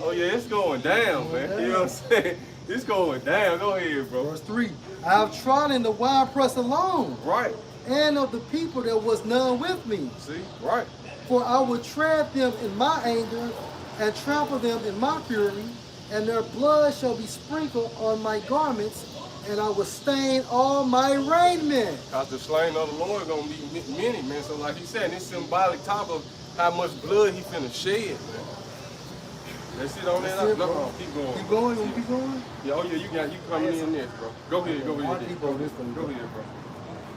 C: Oh yeah, it's going down, man. You know what I'm saying? It's going down. Go ahead, bro.
D: Verse 3. I have trodden the winepress alone,
C: Right.
D: and of the people there was none with me.
C: See? Right.
D: For I will tread them in my anger, and trample them in my fury, and their blood shall be sprinkled on my garments, and I will stain all my raiment.
C: Because the slain of the Lord is going to be many, man. So like he said, it's symbolic top of how much blood he finna shed, man. That's it on that.
D: That's it,
C: No,
D: bro.
C: keep going.
D: Keep going, you keep going?
C: Yeah, oh yeah, you coming in next, bro. Go ahead.
D: I'll keep on this one.
C: Go ahead, bro.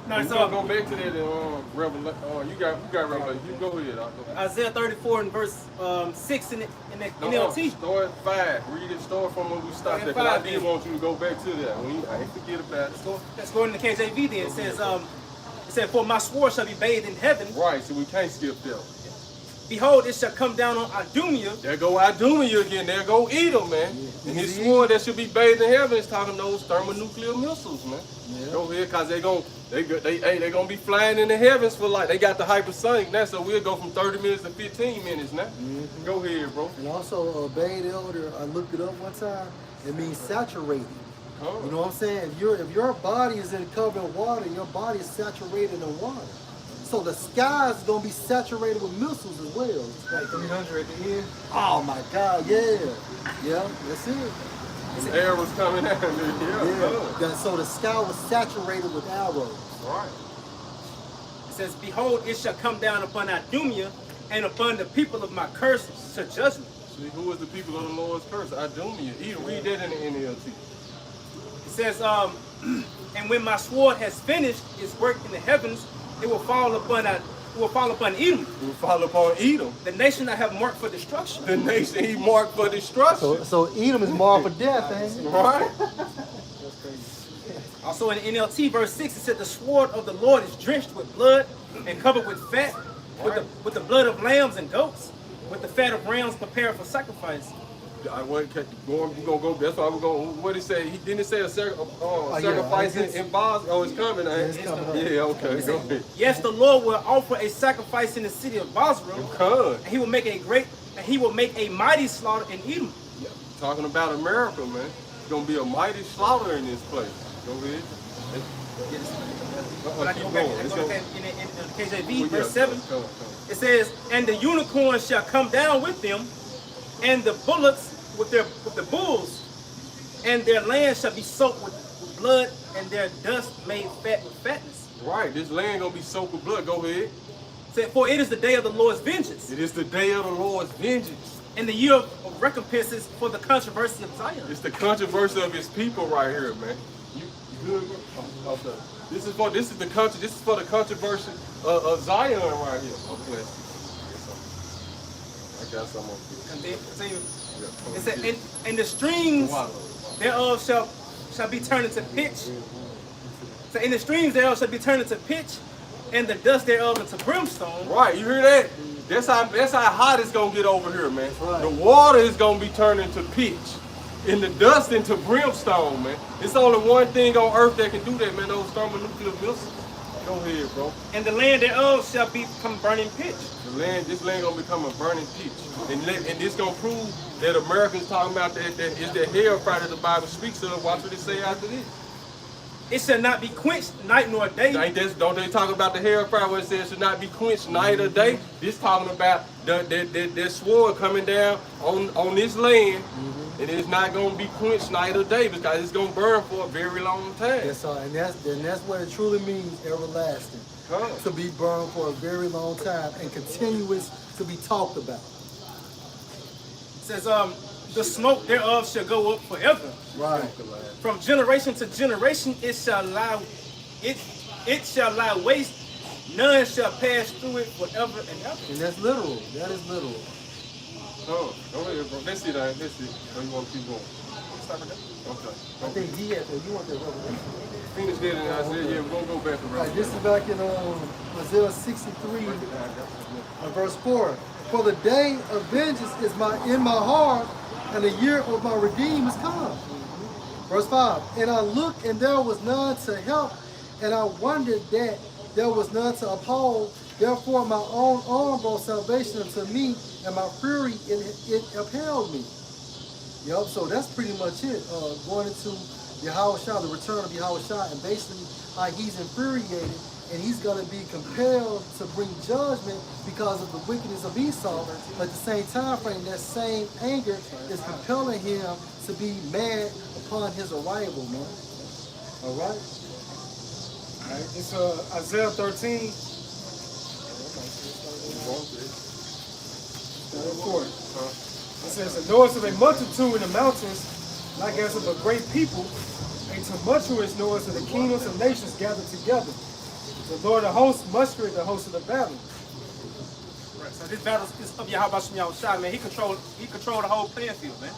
A: No,
C: You
A: so
C: gonna go back to that Revelation. You got Revelation. You go ahead.
A: Isaiah 34 and verse 6 in the NLT.
C: Start 5. Read it. Start from when we stopped there. Because I did want you to go back to that. I ain't forget about it.
A: Let's go into the KJV then. It says, for my sword shall be bathed in heaven.
C: Right. So we can't skip that.
A: Behold, it shall come down on Idumea.
C: There go Idumea again. There go Edom, man. And his sword that should be bathed in heaven is talking those thermonuclear missiles, man.
D: Yeah.
C: Go ahead, cause they gonna be flying in the heavens for like they got the hypersonic now, so we'll go from 30 minutes to 15 minutes now. Go ahead, bro.
D: And also, bathed elder, I looked it up one time. It means saturated. You know what I'm saying? If your body is covered in water, your body is saturated in water. So the sky is gonna be saturated with missiles as well.
B: Like 300 at the end.
D: Oh my God, yeah, that's it.
C: And the air was coming out.
D: So the sky was saturated with arrows.
C: Right.
A: It says, behold, it shall come down upon Idumea and upon the people of my curse to judgment.
C: See, who is the people of the Lord's curse? Idumea. Read that in the NLT.
A: It says, and when my sword has finished its work in the heavens, it will fall upon Edom.
C: It will fall upon Edom.
A: The nation I have marked for destruction.
C: The nation he marked for destruction.
D: So Edom is marked for death, ain't it?
C: Right.
A: Also in the NLT, verse 6, it said, the sword of the Lord is drenched with blood and covered with fat, with the blood of lambs and goats, with the fat of rams prepared for sacrifice.
C: We're gonna go. That's why we're going. What he say? He didn't say a sacrifice in Basra. Oh, it's coming.
D: It's coming.
C: Yeah, okay. Go ahead.
A: Yes, the Lord will offer a sacrifice in the city of Basra, and he will make a mighty slaughter in Edom.
C: Yeah. Talking about America, man. It's gonna be a mighty slaughter in this place. Go ahead.
A: Keep going. In the KJV, verse 7, it says, and the unicorn shall come down with them, and the bullocks with the bulls, and their land shall be soaked with blood, and their dust made fat with fatness.
C: Right, this land gonna be soaked with blood. Go ahead.
A: Said, for it is the day of the Lord's vengeance.
C: It is the day of the Lord's vengeance.
A: And the year of recompenses for the controversy of Zion.
C: It's the controversy of his people right here, man. You good, bro? Oh, okay. This is for the controversy of Zion right here. Okay. I got some on here.
A: And then continue. It said, and the streams thereof shall be turned into pitch. So in the streams thereof shall be turned into pitch, and the dust thereof into brimstone.
C: Right, you hear that? That's how hot it's gonna get over here, man.
D: Right.
C: The water is gonna be turned into pitch, and the dust into brimstone, man. It's only one thing on earth that can do that, man. Those thermonuclear missiles. Go ahead, bro.
A: And the land thereof shall become burning pitch.
C: This land gonna become a burning pitch, and this gonna prove that Americans talking about that is that hellfire that the Bible speaks of. Watch what it say after this.
A: It shall not be quenched night nor day.
C: Don't they talk about the hellfire where it says it should not be quenched night or day? This talking about the sword coming down on this land, and it's not gonna be quenched night or day because it's gonna burn for a very long time.
D: Yes, sir. And that's what it truly means, everlasting. To be burned for a very long time and continuous to be talked about.
A: It says, the smoke thereof shall go up forever.
D: Right.
A: From generation to generation it shall lie waste. None shall pass through it forever and ever.
D: And that's literal. That is literal.
C: Oh, go ahead, bro. Let's see that. Let's see. Or you want to keep going?
A: Stop right there.
C: Okay.
D: I think he had to. You want that revelation?
C: Finish that and Isaiah. Yeah, we're gonna go back to
D: Right, this is back in Isaiah 63, verse 4. For the day of vengeance is in my heart, and the year of my redeem is come. Verse 5. And I looked, and there was none to help, and I wondered that there was none to uphold. Therefore my own arm brought salvation unto me, and my fury it upheld me. Yep, so that's pretty much it. Going into Yahushua, the return of Yahushua, and basically how he's infuriated, and he's going to be compelled to bring judgment because of the wickedness of Esau. But at the same time frame, that same anger is compelling him to be mad upon his arrival, man. All right?
B: All right, it's Isaiah 13. It says, the noise of a multitude in the mountains, like as of a great people, a tumultuous noise of the kingdoms of nations gathered together. The Lord of hosts mustered the hosts of the battle.
A: Right, so this battle is of Yahushua, man. He controlled the whole playing field, man.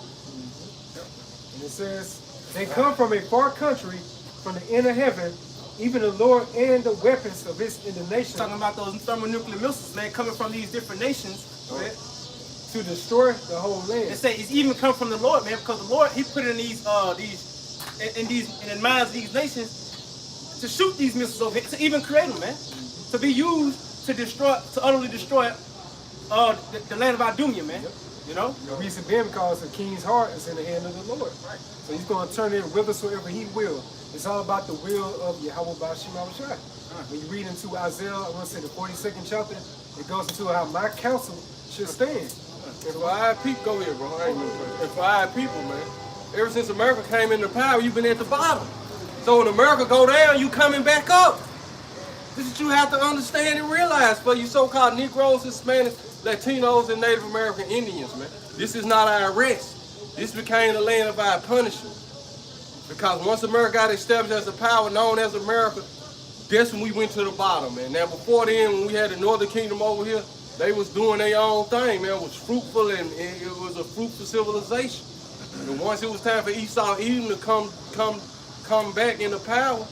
B: And it says, they come from a far country, from the end of heaven, even the Lord and the weapons of his indignation.
A: Talking about those thermonuclear missiles, man, coming from these different nations. Right?
B: to destroy the whole land.
A: It say it's even come from the Lord, man, because the Lord He put it in these in the minds of these nations to shoot these missiles over here, to even create them, man, to be used to destroy, to utterly destroy the land of Idumea, man.
B: Yep.
A: You know.
B: The reason being because the king's heart is in the hand of the Lord.
A: Right.
B: So he's going to turn it whithersoever he will. It's all about the will of Yahweh Bashim Abishai. When you read into Isaiah, I want to say the 42nd chapter, it goes into how my counsel should stand.
C: And for our people, go ahead, bro. I ain't no question. And for our people, man, ever since America came into power, you've been at the bottom. So when America go down, you coming back up. This is what you have to understand and realize for you so-called Negroes, Hispanics, Latinos, and Native American Indians, man. This is not our rest. This became the land of our punishment. Because once America got established as a power known as America, that's when we went to the bottom, man. Now before then, when we had the Northern Kingdom over here, they was doing their own thing, man. It was fruitful and it was a fruitful civilization. And once it was time for Esau Edom to come back into power,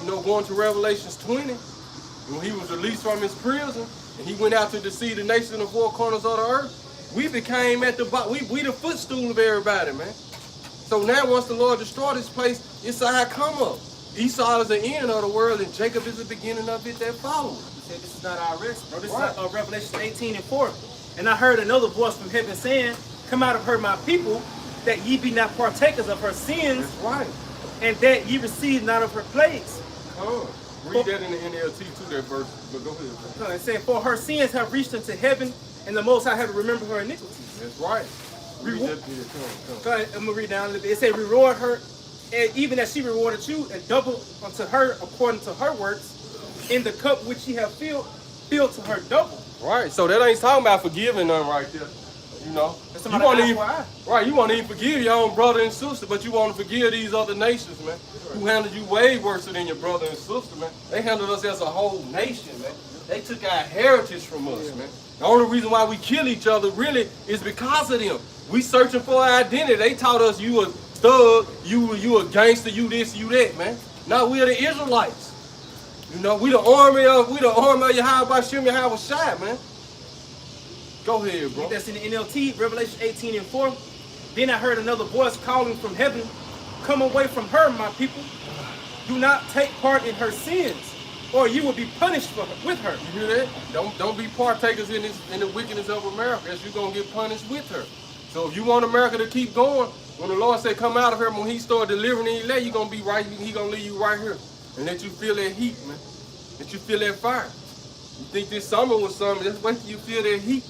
C: you know, going to Revelations 20, when he was released from his prison and he went out to deceive the nation in the four corners of the earth, we became at the bottom. We the footstool of everybody, man. So now once the Lord destroyed this place, it's our come up. Esau is the end of the world and Jacob is the beginning of it that follows.
A: Said, this is not our rest, bro. This
C: Right.
A: is Revelation 18:4. And I heard another voice from heaven saying, come out of her, my people, that ye be not partakers of her sins,
C: That's right.
A: and that ye receive not of her plagues.
C: Read that in the NLT too, that verse. But go ahead, bro.
A: It said, for her sins have reached unto heaven, and the Most High have remembered her iniquities.
C: That's right. Read that here. Come.
A: Go ahead, I'm going to read down a little bit. It said, reward her, and even as she rewarded you, and double unto her according to her works, in the cup which ye have filled to her double.
C: Right. So that ain't talking about forgiving none right there. You know,
A: That's
C: you
A: about
C: want
A: an
C: to
A: eye for eye.
C: right. You want to even forgive your own brother and sister, but you want to forgive these other nations, man, who handled you way worse than your brother and sister, man. They handled us as a whole nation, man. They took our heritage from us, man. The only reason why we kill each other really is because of them. We searching for our identity. They taught us you a thug, you a gangster, you this, you that, man. Now we are the Israelites. You know, we the army of Yahweh Bashim Yahweh Shai, man. Go ahead, bro.
A: That's in the NLT, Revelation 18:4. Then I heard another voice calling from heaven, come away from her, my people. Do not take part in her sins, or you will be punished with her.
C: You hear that? Don't be partakers in the wickedness of America, else you're gonna get punished with her. So if you want America to keep going, when the Lord said come out of here, when he start delivering and elect, you're gonna be right, he gonna leave you right here. And let you feel that heat, man. Let you feel that fire. You think this summer was summer, just wait till you feel that heat.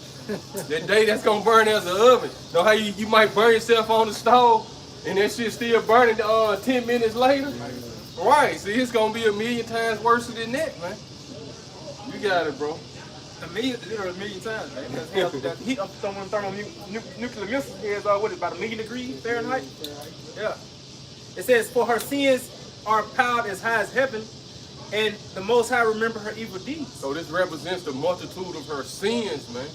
C: That day that's gonna burn as an oven. Know how you might burn yourself on the stove and that shit still burning 10 minutes later? Right, see, it's gonna be a million times worse than that, man. You got it, bro.
A: A million times, man. Because hell, the heat of throwing nuclear missiles here is what is about 1,000,000 degrees Fahrenheit. Yeah. It says, for her sins are piled as high as heaven, and the Most High remember her evil deeds.
C: So this represents the multitude of her sins, man.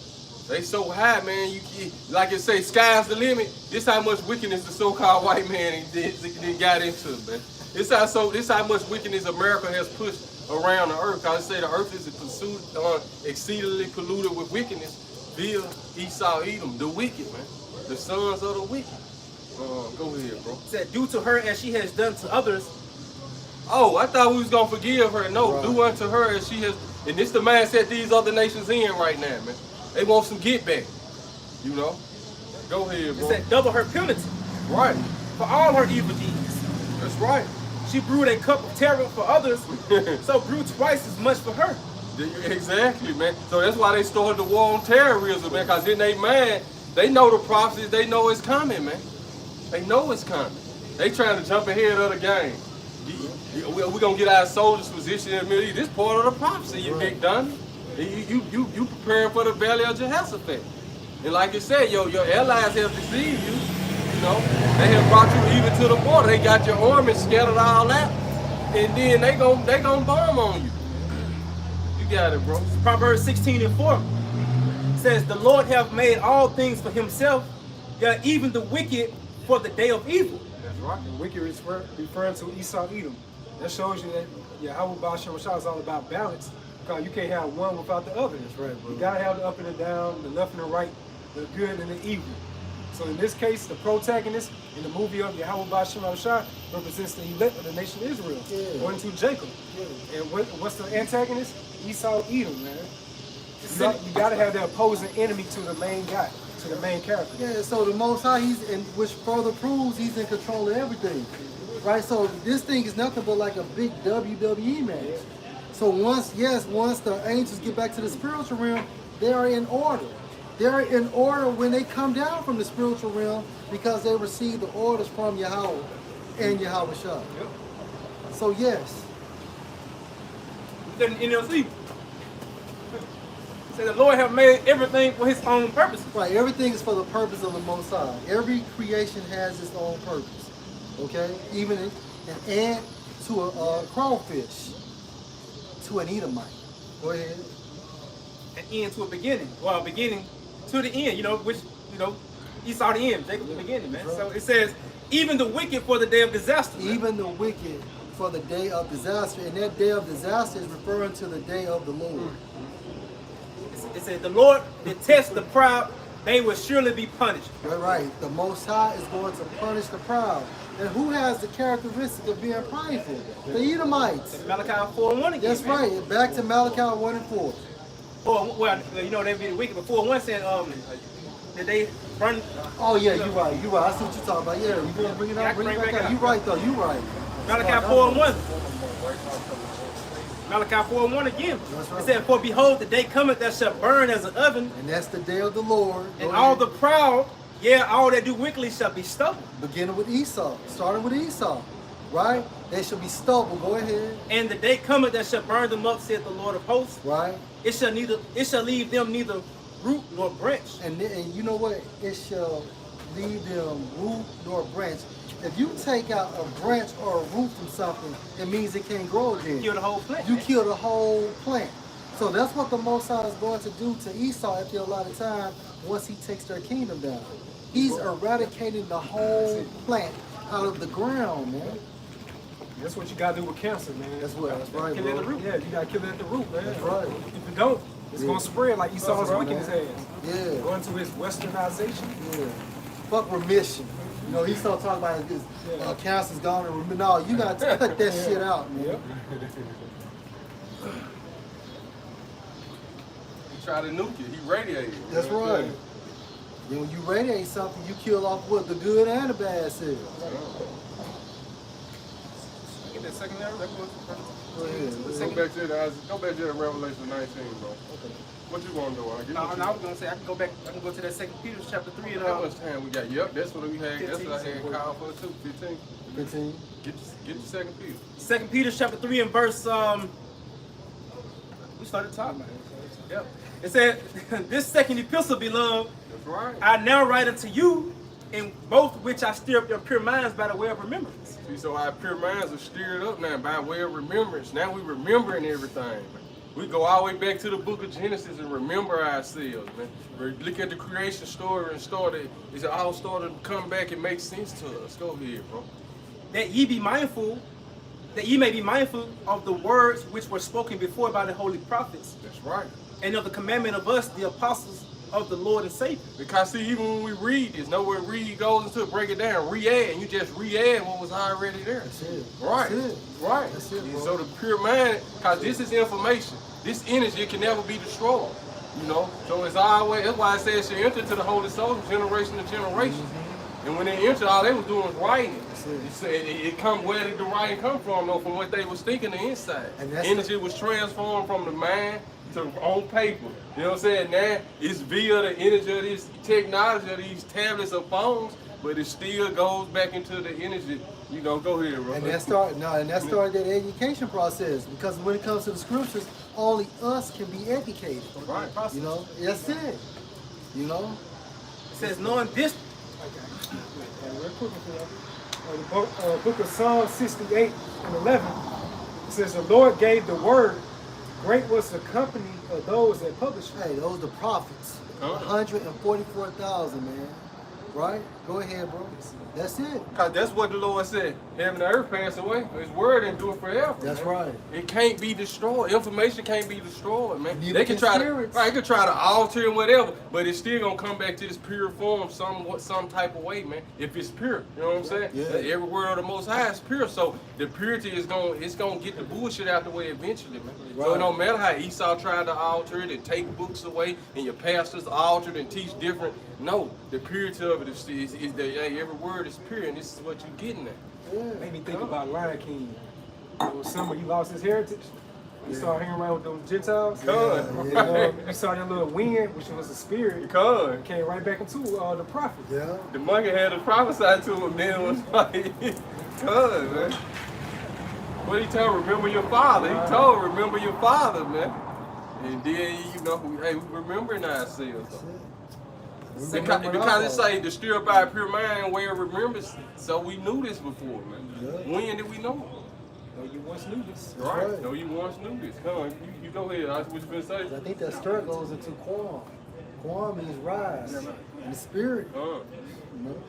C: They so high, man. You like it say, sky's the limit. This how much wickedness the so-called white man got into, man. This how much wickedness America has pushed around the earth. I say the earth is exceedingly polluted with wickedness via Esau Edom, the wicked, man. The sons of the wicked. Go ahead, bro.
A: It said, due to her as she has done to others.
C: Oh, I thought we was gonna forgive her. No, do unto her as she has. And this the mindset these other nations in right now, man. They want some get back, you know. Go ahead, bro.
A: It said, double her penalty.
C: Right.
A: For all her evil deeds.
C: That's right.
A: She brewed a cup of terror for others, so brewed twice as much for her.
C: Exactly, man. So that's why they started the war on terrorism, man. Cause in their mind, they know the prophecies. They know it's coming, man. They know it's coming. They trying to jump ahead of the game. We're gonna get our soldiers positioned in the Middle East. This part of the prophecy, you big dummy. You preparing for the valley of Jehoshaphat. And like you said, your allies have deceived you. You know, they have brought you even to the border. They got your army scattered all out, and then they gon' bomb on you. You got it, bro.
A: Proverbs 16:4 says, the Lord hath made all things for himself, yeah, even the wicked for the day of evil.
B: That's right. The wicked is referring to Esau Edom. That shows you that Yahweh Bashim Shah is all about balance. Because you can't have one without the other.
D: That's right, bro.
B: You gotta have the up and the down, the left and the right. the good and the evil. So in this case, the protagonist in the movie of Yahweh Bashim Al-Shah represents the elect of the nation of Israel, according to Jacob. And what's the antagonist? Esau, Edom, man. You gotta have the opposing enemy to the main guy, to the main character.
D: Yeah, so the Most High, which further proves he's in control of everything. Right, so this thing is nothing but like a big WWE match. So once the angels get back to the spiritual realm, they are in order. They're in order when they come down from the spiritual realm because they receive the orders from Yahweh and Yahweh Shah. So yes.
A: Then NLC. Say the Lord have made everything for his own purpose.
D: Right, everything is for the purpose of the Most High. Every creation has its own purpose. Okay? Even an ant to a crawfish to an Edomite. Go ahead.
A: An end to a beginning. Well, a beginning to the end, which, Esau the end, Jacob the beginning, man. Right. So it says, even the wicked for the day of disaster.
D: Even the wicked for the day of disaster. And that day of disaster is referring to the day of the Lord.
A: It says, the Lord detests the proud, they will surely be punished.
D: Right. The Most High is going to punish the proud. And who has the characteristic of being prideful? The Edomites.
A: Malachi 4:1 again.
D: That's
A: man.
D: right. Back to Malachi 1:4.
A: Well, they be wicked, but 4:1 said, did they burn?
D: Oh yeah, you're right. I see what you're talking about. Yeah, you gonna bring it up? Bring it back up. You're right though. You're right.
A: Malachi 4:1. Malachi 4:1 again.
D: That's right.
A: It said, for behold, the day cometh that shall burn as an oven,
D: And that's the day of the Lord.
A: and all the proud, all that do wickedly shall be stubble.
D: Beginning with Esau. Starting with Esau. Right? They shall be stubble. Go ahead.
A: And the day cometh that shall burn them up, saith the Lord of hosts.
D: Right?
A: It shall leave them neither root nor branch.
D: And you know what? It shall leave them root nor branch. If you take out a branch or a root from something, it means it can't grow again.
A: Kill the whole plant.
D: You kill the whole plant. So that's what the Most High is going to do to Esau after a lot of time once he takes their kingdom down. He's eradicating the whole plant out of the ground, man.
B: That's what you gotta do with cancer, man.
D: That's right,
A: Kill it at
D: bro.
A: the root.
B: Yeah, you gotta kill it at the root, man.
D: That's right.
B: If you don't, it's gonna spread like Esau's
D: right,
B: wickedness
D: man.
B: has.
D: Yeah.
B: Going to his westernization.
D: Yeah. Fuck remission. Esau talking about his cancer's gone and remission. No, you gotta cut that shit out, man.
B: Yep.
C: He tried to nuke it. He radiated.
D: That's right. Then when you radiate something, you kill off what the good and the bad cells.
A: Get that second arrow.
D: Go ahead.
C: Go back to that Revelation 19, bro.
D: Okay.
C: What you want to do?
A: No, I was gonna say I can go to that 2 Peter chapter 3 and
C: How much time we got? Yep, that's what we had.
A: 15.
C: That's what I had called for too. 15.
D: 15.
C: Get the 2 Peter.
A: 2 Peter chapter 3 and verse we started talking about it. Yep. It said, this second epistle, beloved,
C: That's right.
A: I now write unto you, in both which I stir up your pure minds by the way of remembrance.
C: See, so our pure minds are stirred up now by way of remembrance. Now we remembering everything. We go all the way back to the book of Genesis and remember ourselves, man. We look at the creation story and it all started to come back and make sense to us. Go ahead, bro.
A: That ye may be mindful of the words which were spoken before by the holy prophets,
C: That's right.
A: and of the commandment of us, the apostles of the Lord and Savior.
C: Because see, even when we read this, nowhere read goes into it, break it down, re-add, and you just re-add what was already there.
D: That's it.
C: Right.
D: That's it.
C: Right.
D: That's it, bro.
C: So the pure mind, because this is information. This energy can never be destroyed. So it's always, that's why it says she entered to the Holy Soul from generation to generation. And when they entered, all they was doing was writing. You said where did the writing come from though? From what they was thinking the inside.
D: And that's
C: energy was transformed from the mind to on paper. You know what I'm saying? Now it's via the energy of this technology of these tablets or phones, but it still goes back into the energy. Go ahead, bro.
D: And that started that education process, because when it comes to the scriptures, only us can be educated.
C: Right.
D: That's it.
A: It says, knowing this.
B: Real quick, the book of Psalm 68 and 11, it says, the Lord gave the word, great was the company of those that published it.
D: Hey, those the prophets. 144,000, man. Right? Go ahead, bro. That's it.
C: Because that's what the Lord said. Heaven and earth pass away. His word endure forever.
D: That's
C: man.
D: right.
C: It can't be destroyed. Information can't be destroyed, man.
D: Neither
C: They can
D: can
C: try
D: spirits.
C: to, right, they can try to alter and whatever, but it's still gonna come back to this pure form some type of way, man. If it's pure, you know what I'm saying?
D: Yeah.
C: Every word of the Most High is pure, so the purity is gonna get the bullshit out the way eventually, man. So
D: Right.
C: it don't matter how Esau tried to alter it and take books away, and your pastors altered and teach different. No, the purity of it is that hey, every word is pure, and this is what you're getting at.
D: Yeah.
B: Made me think about Lion King. Summer, he lost his heritage. He started hanging around with them Gentiles.
D: Yeah.
B: You saw that little wind, which was a spirit.
C: Because
B: Came right back into the prophet.
D: Yeah.
C: the monkey had to prophesy to him, then it was like, cuz, man. What he told, remember your father. He told, remember your father, man. And then, you know, hey, we remembering ourselves.
D: That's it.
C: Because it say to stir by a pure mind where it remembers. So we knew this before, man.
D: Yeah.
C: When did we know?
B: No, you once knew this.
C: Right.
D: right.
C: No, you once knew this. Come on, you go ahead. That's what you been saying.
D: I think that stir goes into Quam. Quam means rise. And the spirit. You know?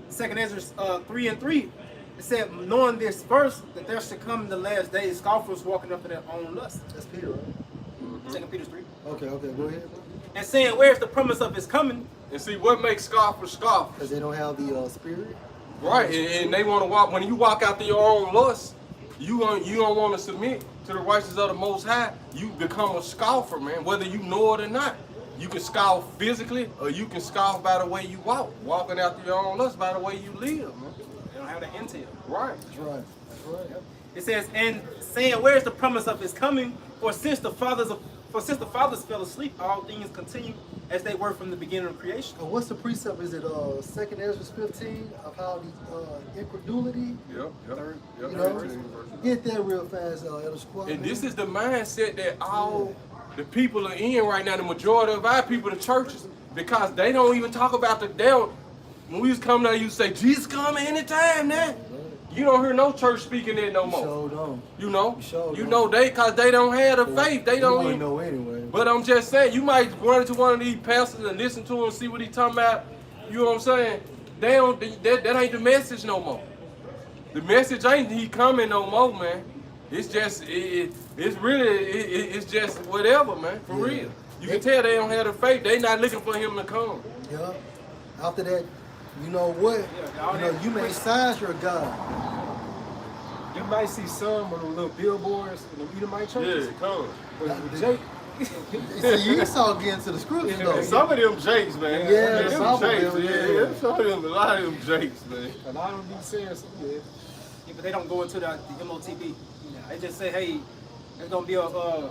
A: Second Ezra 3 and 3. It said, knowing this first, that there should come in the last days scoffers walking up to their own lust.
D: That's Peter, right?
A: 2 Peter 3.
D: Okay, go ahead, bro.
A: And saying, where's the promise of his coming?
C: And see, what makes scoffers scoff?
D: Because they don't have the spirit.
C: Right, and they want to walk. When you walk after your own lust, you don't want to submit to the righteousness of the Most High. You become a scoffer, man. Whether you know it or not, you can scoff physically, or you can scoff by the way you walk. Walking after your own lust by the way you live, man.
A: They don't have the intel.
C: Right.
D: That's right. That's right.
A: It says, and saying, where's the promise of his coming? For since the fathers fell asleep, all things continue as they were from the beginning of creation.
D: What's the precept? Is it 2nd Ezra 15 of how the incredulity?
C: Yep.
D: You know, get that real fast, Elder Squad.
C: And this is the mindset that all the people are in right now. The majority of our people, the churches, because they don't even talk about the devil. When we was coming there, you say Jesus coming anytime now. You don't hear no church speaking that no more.
D: Sure don't.
C: You know,
D: Sure
C: you
D: don't.
C: know because they don't have the faith. They
D: You
C: don't
D: wouldn't
C: even
D: know anyway.
C: But I'm just saying, you might run into one of these pastors and listen to him, see what he talking about. You know what I'm saying? They don't. That ain't the message no more. The message ain't he coming no more, man. It's just it's just whatever, man. For real. You can tell they don't have the faith. They not looking for him to come.
D: Yeah. After that, you know what? You know, you may size your God.
B: You might see some of the little billboards in the Edomite churches.
C: come.
B: But Jake,
D: See, Esau get into the scriptures though.
C: Some of them jakes, man.
D: Yeah,
C: them
D: some of
C: jakes,
D: them, yeah.
C: Some of them, a lot of them jakes, man.
B: a lot of them be saying something. Yeah.
A: Yeah, but they don't go into the MOTB. They just say, hey, there's gonna be a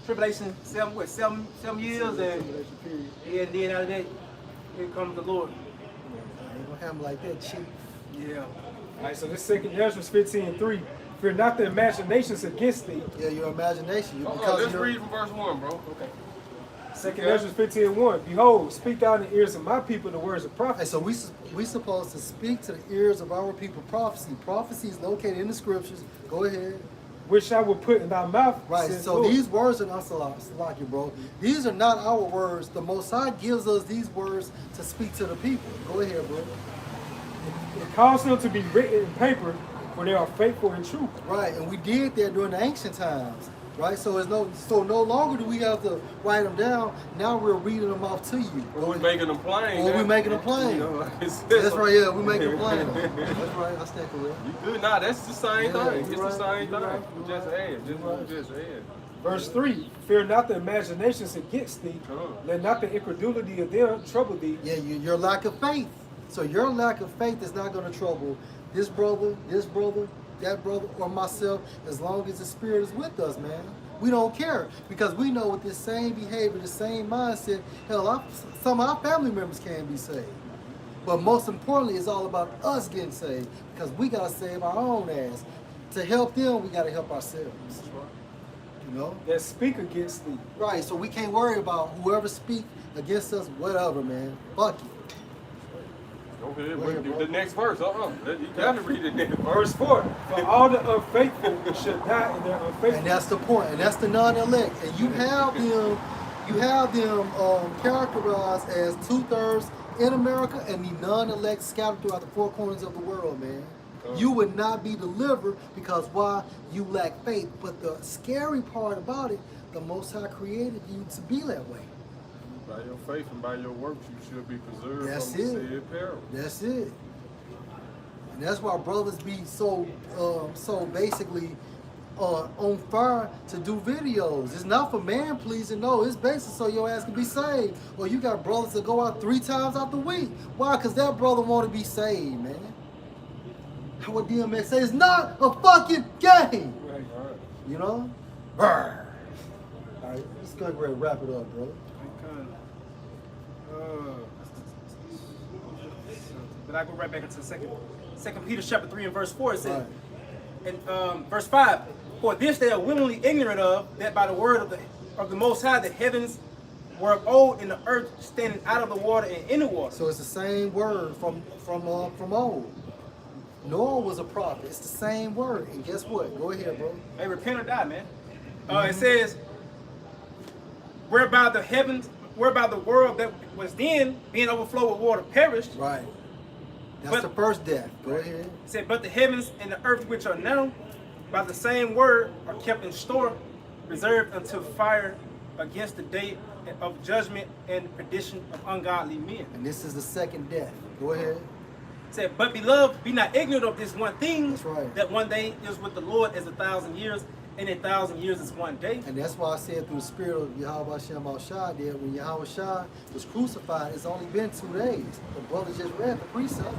A: tribulation, seven years, and then out of that, here comes the Lord.
D: Ain't gonna have them like that, chief.
A: Yeah.
B: All right, so this 2nd Ezra 15:3. Fear not the imaginations against thee.
D: Yeah, your imagination.
C: Let's read from verse 1, bro.
B: Okay. 2nd Ezra 15:1. Behold, speak thou in the ears of my people the words of
D: Hey,
B: prophecy.
D: so we supposed to speak to the ears of our people prophecy. Prophecy is located in the scriptures. Go ahead.
B: Which I will put in thy mouth.
D: Right,
B: says
D: so
B: Lord.
D: these words are not Salaki, bro. These are not our words. The Most High gives us these words to speak to the people. Go ahead, bro.
B: It caused them to be written in paper, for they are faithful and true.
D: Right, and we did that during the ancient times. Right, so no longer do we have to write them down. Now we're reading them off to you.
C: Or we making them plain.
D: Or we making them plain.
C: You know, like it's-
D: That's right, yeah, we making them plain. That's right, I stand correct.
C: You good? Nah, that's the same
D: Yeah,
C: thing.
D: you
C: It's
D: right,
C: the same
D: you
C: thing.
D: right,
C: You
D: you
C: just
D: right,
C: add.
D: you right.
C: Just add.
B: Verse 3. Fear not the imaginations against thee. Let not the incredulity of them trouble thee.
D: Yeah, your lack of faith. So your lack of faith is not going to trouble this brother, that brother, or myself, as long as the Spirit is with us, man. We don't care because we know with this same behavior, the same mindset, hell, some of our family members can be saved. But most importantly, it's all about us getting saved because we got to save our own ass. To help them, we got to help ourselves. You know?
B: That speak against thee.
D: Right, so we can't worry about whoever speak against us, whatever, man. Fuck it.
C: Go ahead,
D: Go
C: read
D: ahead, bro.
C: the next verse. You gotta read the next
B: Verse
C: verse.
B: 4. For all the unfaithful should die in their
D: And
B: unfaithfulness.
D: that's the point, and that's the non-elect. And you have them characterized as 2/3 in America and the non-elect scattered throughout the four corners of the world, man. You would not be delivered because why? You lack faith. But the scary part about it, the Most High created you to be that way.
C: By your faith and by your works, you should be preserved
D: That's
C: from the
D: it.
C: said peril.
D: That's it. And that's why brothers be so basically on fire to do videos. It's not for man pleasing, no. It's basically so your ass can be saved. Or you got brothers that go out 3 times out the week. Why? Because that brother want to be saved, man. What DMX says, it's not a fucking game.
B: Right.
D: You know? Brr. All right, let's go ahead and wrap it up, brother.
A: But I go right back into Second Peter chapter 3 and verse 4. It says,
D: Right.
A: in verse 5, for this they are willingly ignorant of, that by the word of the Most High the heavens were of old, and the earth standing out of the water and in the water.
D: So it's the same word from old. Noah was a prophet. It's the same word. And guess what? Go ahead, bro.
A: Hey, repent or die, man. It says, whereby the world that was then being overflowed with water perished.
D: Right. That's the first death. Go ahead.
A: It said, but the heavens and the earth which are now by the same word are kept in store, reserved unto fire against the day of judgment and perdition of ungodly men.
D: And this is the second death. Go ahead.
A: It said, but beloved, be not ignorant of this one thing,
D: That's right.
A: that one day is with the Lord as 1,000 years, and 1,000 years is one day.
D: And that's why I said through the spirit of Yahweh Hashem Al-Shah that when Yahweh Shah was crucified, it's only been 2 days. The brother just read the precept.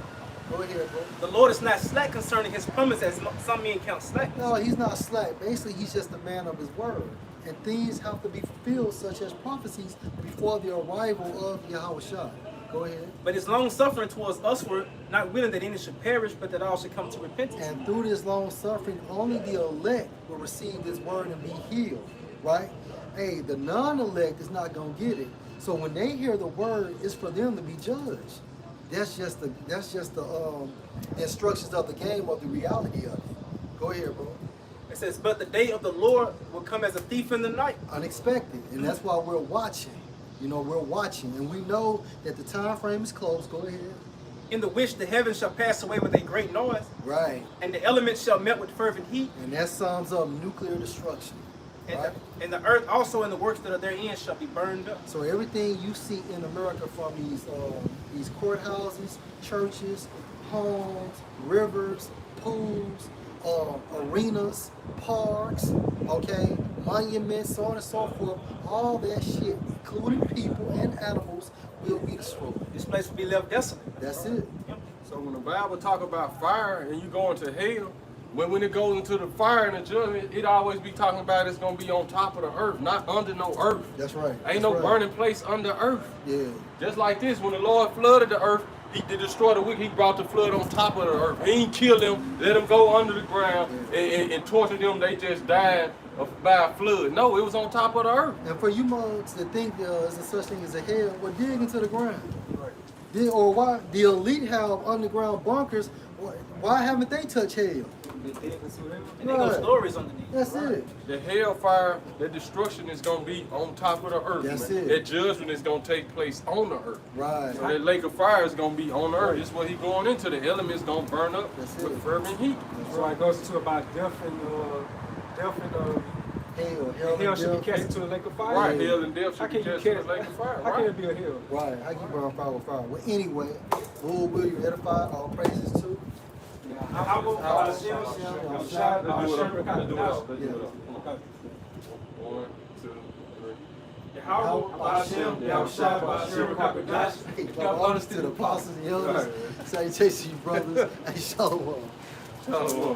D: Go ahead, bro.
A: The Lord is not slack concerning his promise, as some men count slack.
D: No, he's not slack. Basically, he's just a man of his word. And things have to be fulfilled, such as prophecies, before the arrival of Yahweh Shah. Go ahead.
A: But his long suffering towards usward, not willing that any should perish, but that all should come to repentance.
D: And through this long suffering, only the elect will receive this word and be healed, right? Hey, the non-elect is not gonna get it. So when they hear the word, it's for them to be judged. That's just the instructions of the game, of the reality of it. Go ahead, bro.
A: It says, but the day of the Lord will come as a thief in the night.
D: Unexpected, and that's why we're watching. You know, we're watching, and we know that the time frame is close. Go ahead.
A: In the which the heavens shall pass away with a great noise,
D: Right.
A: and the elements shall melt with fervent heat,
D: And that sums up nuclear destruction. Right?
A: and the earth also and the works that are therein shall be burned up.
D: So everything you see in America from these courthouses, churches, homes, rivers, pools, arenas, parks, okay, monuments, so on and so forth, all that shit, including people and animals, will be destroyed.
A: This place will be left desolate.
D: That's it.
C: So when the Bible talk about fire and you go into hell, when it goes into the fire and the judgment, it always be talking about it's gonna be on top of the earth, not under no earth.
D: That's right.
C: Ain't
D: That's
C: no
D: right.
C: burning place under earth.
D: Yeah.
C: Just like this, when the Lord flooded the earth, he did destroy the wicked. He brought the flood on top of the earth. He ain't killed them, let them go under the ground and torture them. They just died by a flood. No, it was on top of the earth.
D: And for you mugs that think there's a such thing as a hell, well, dig into the ground. Or why the elite have underground bunkers? Why haven't they touched hell?
A: And they go stories underneath.
D: That's it.
C: The hellfire, the destruction is gonna be on top of the earth.
D: That's
C: man.
D: it.
C: That judgment is gonna take place on the earth.
D: Right.
C: So that lake of fire is gonna be on the earth. This is what he going into. The elements gonna burn up
D: That's
C: with
D: it.
C: fervent heat.
B: So it goes into about death and hell should be cast into the lake of fire.
C: Right,
D: Yeah.
C: hell and death
B: How
C: should be
B: can you
C: cast in
B: cast?
C: the lake of fire.
B: How can
C: Right.
B: it be a hell?
D: Right. How you burn fire with fire? Well, anyway, Lord, will you edify? All praises to.
A: How will
C: Let's do it up. Let's do it up. Let's do it up.
B: Yeah.
C: One, two, three.
D: Honors to the apostles and elders. Salutations, you brothers. Hey, shalom.
C: Shalom, man.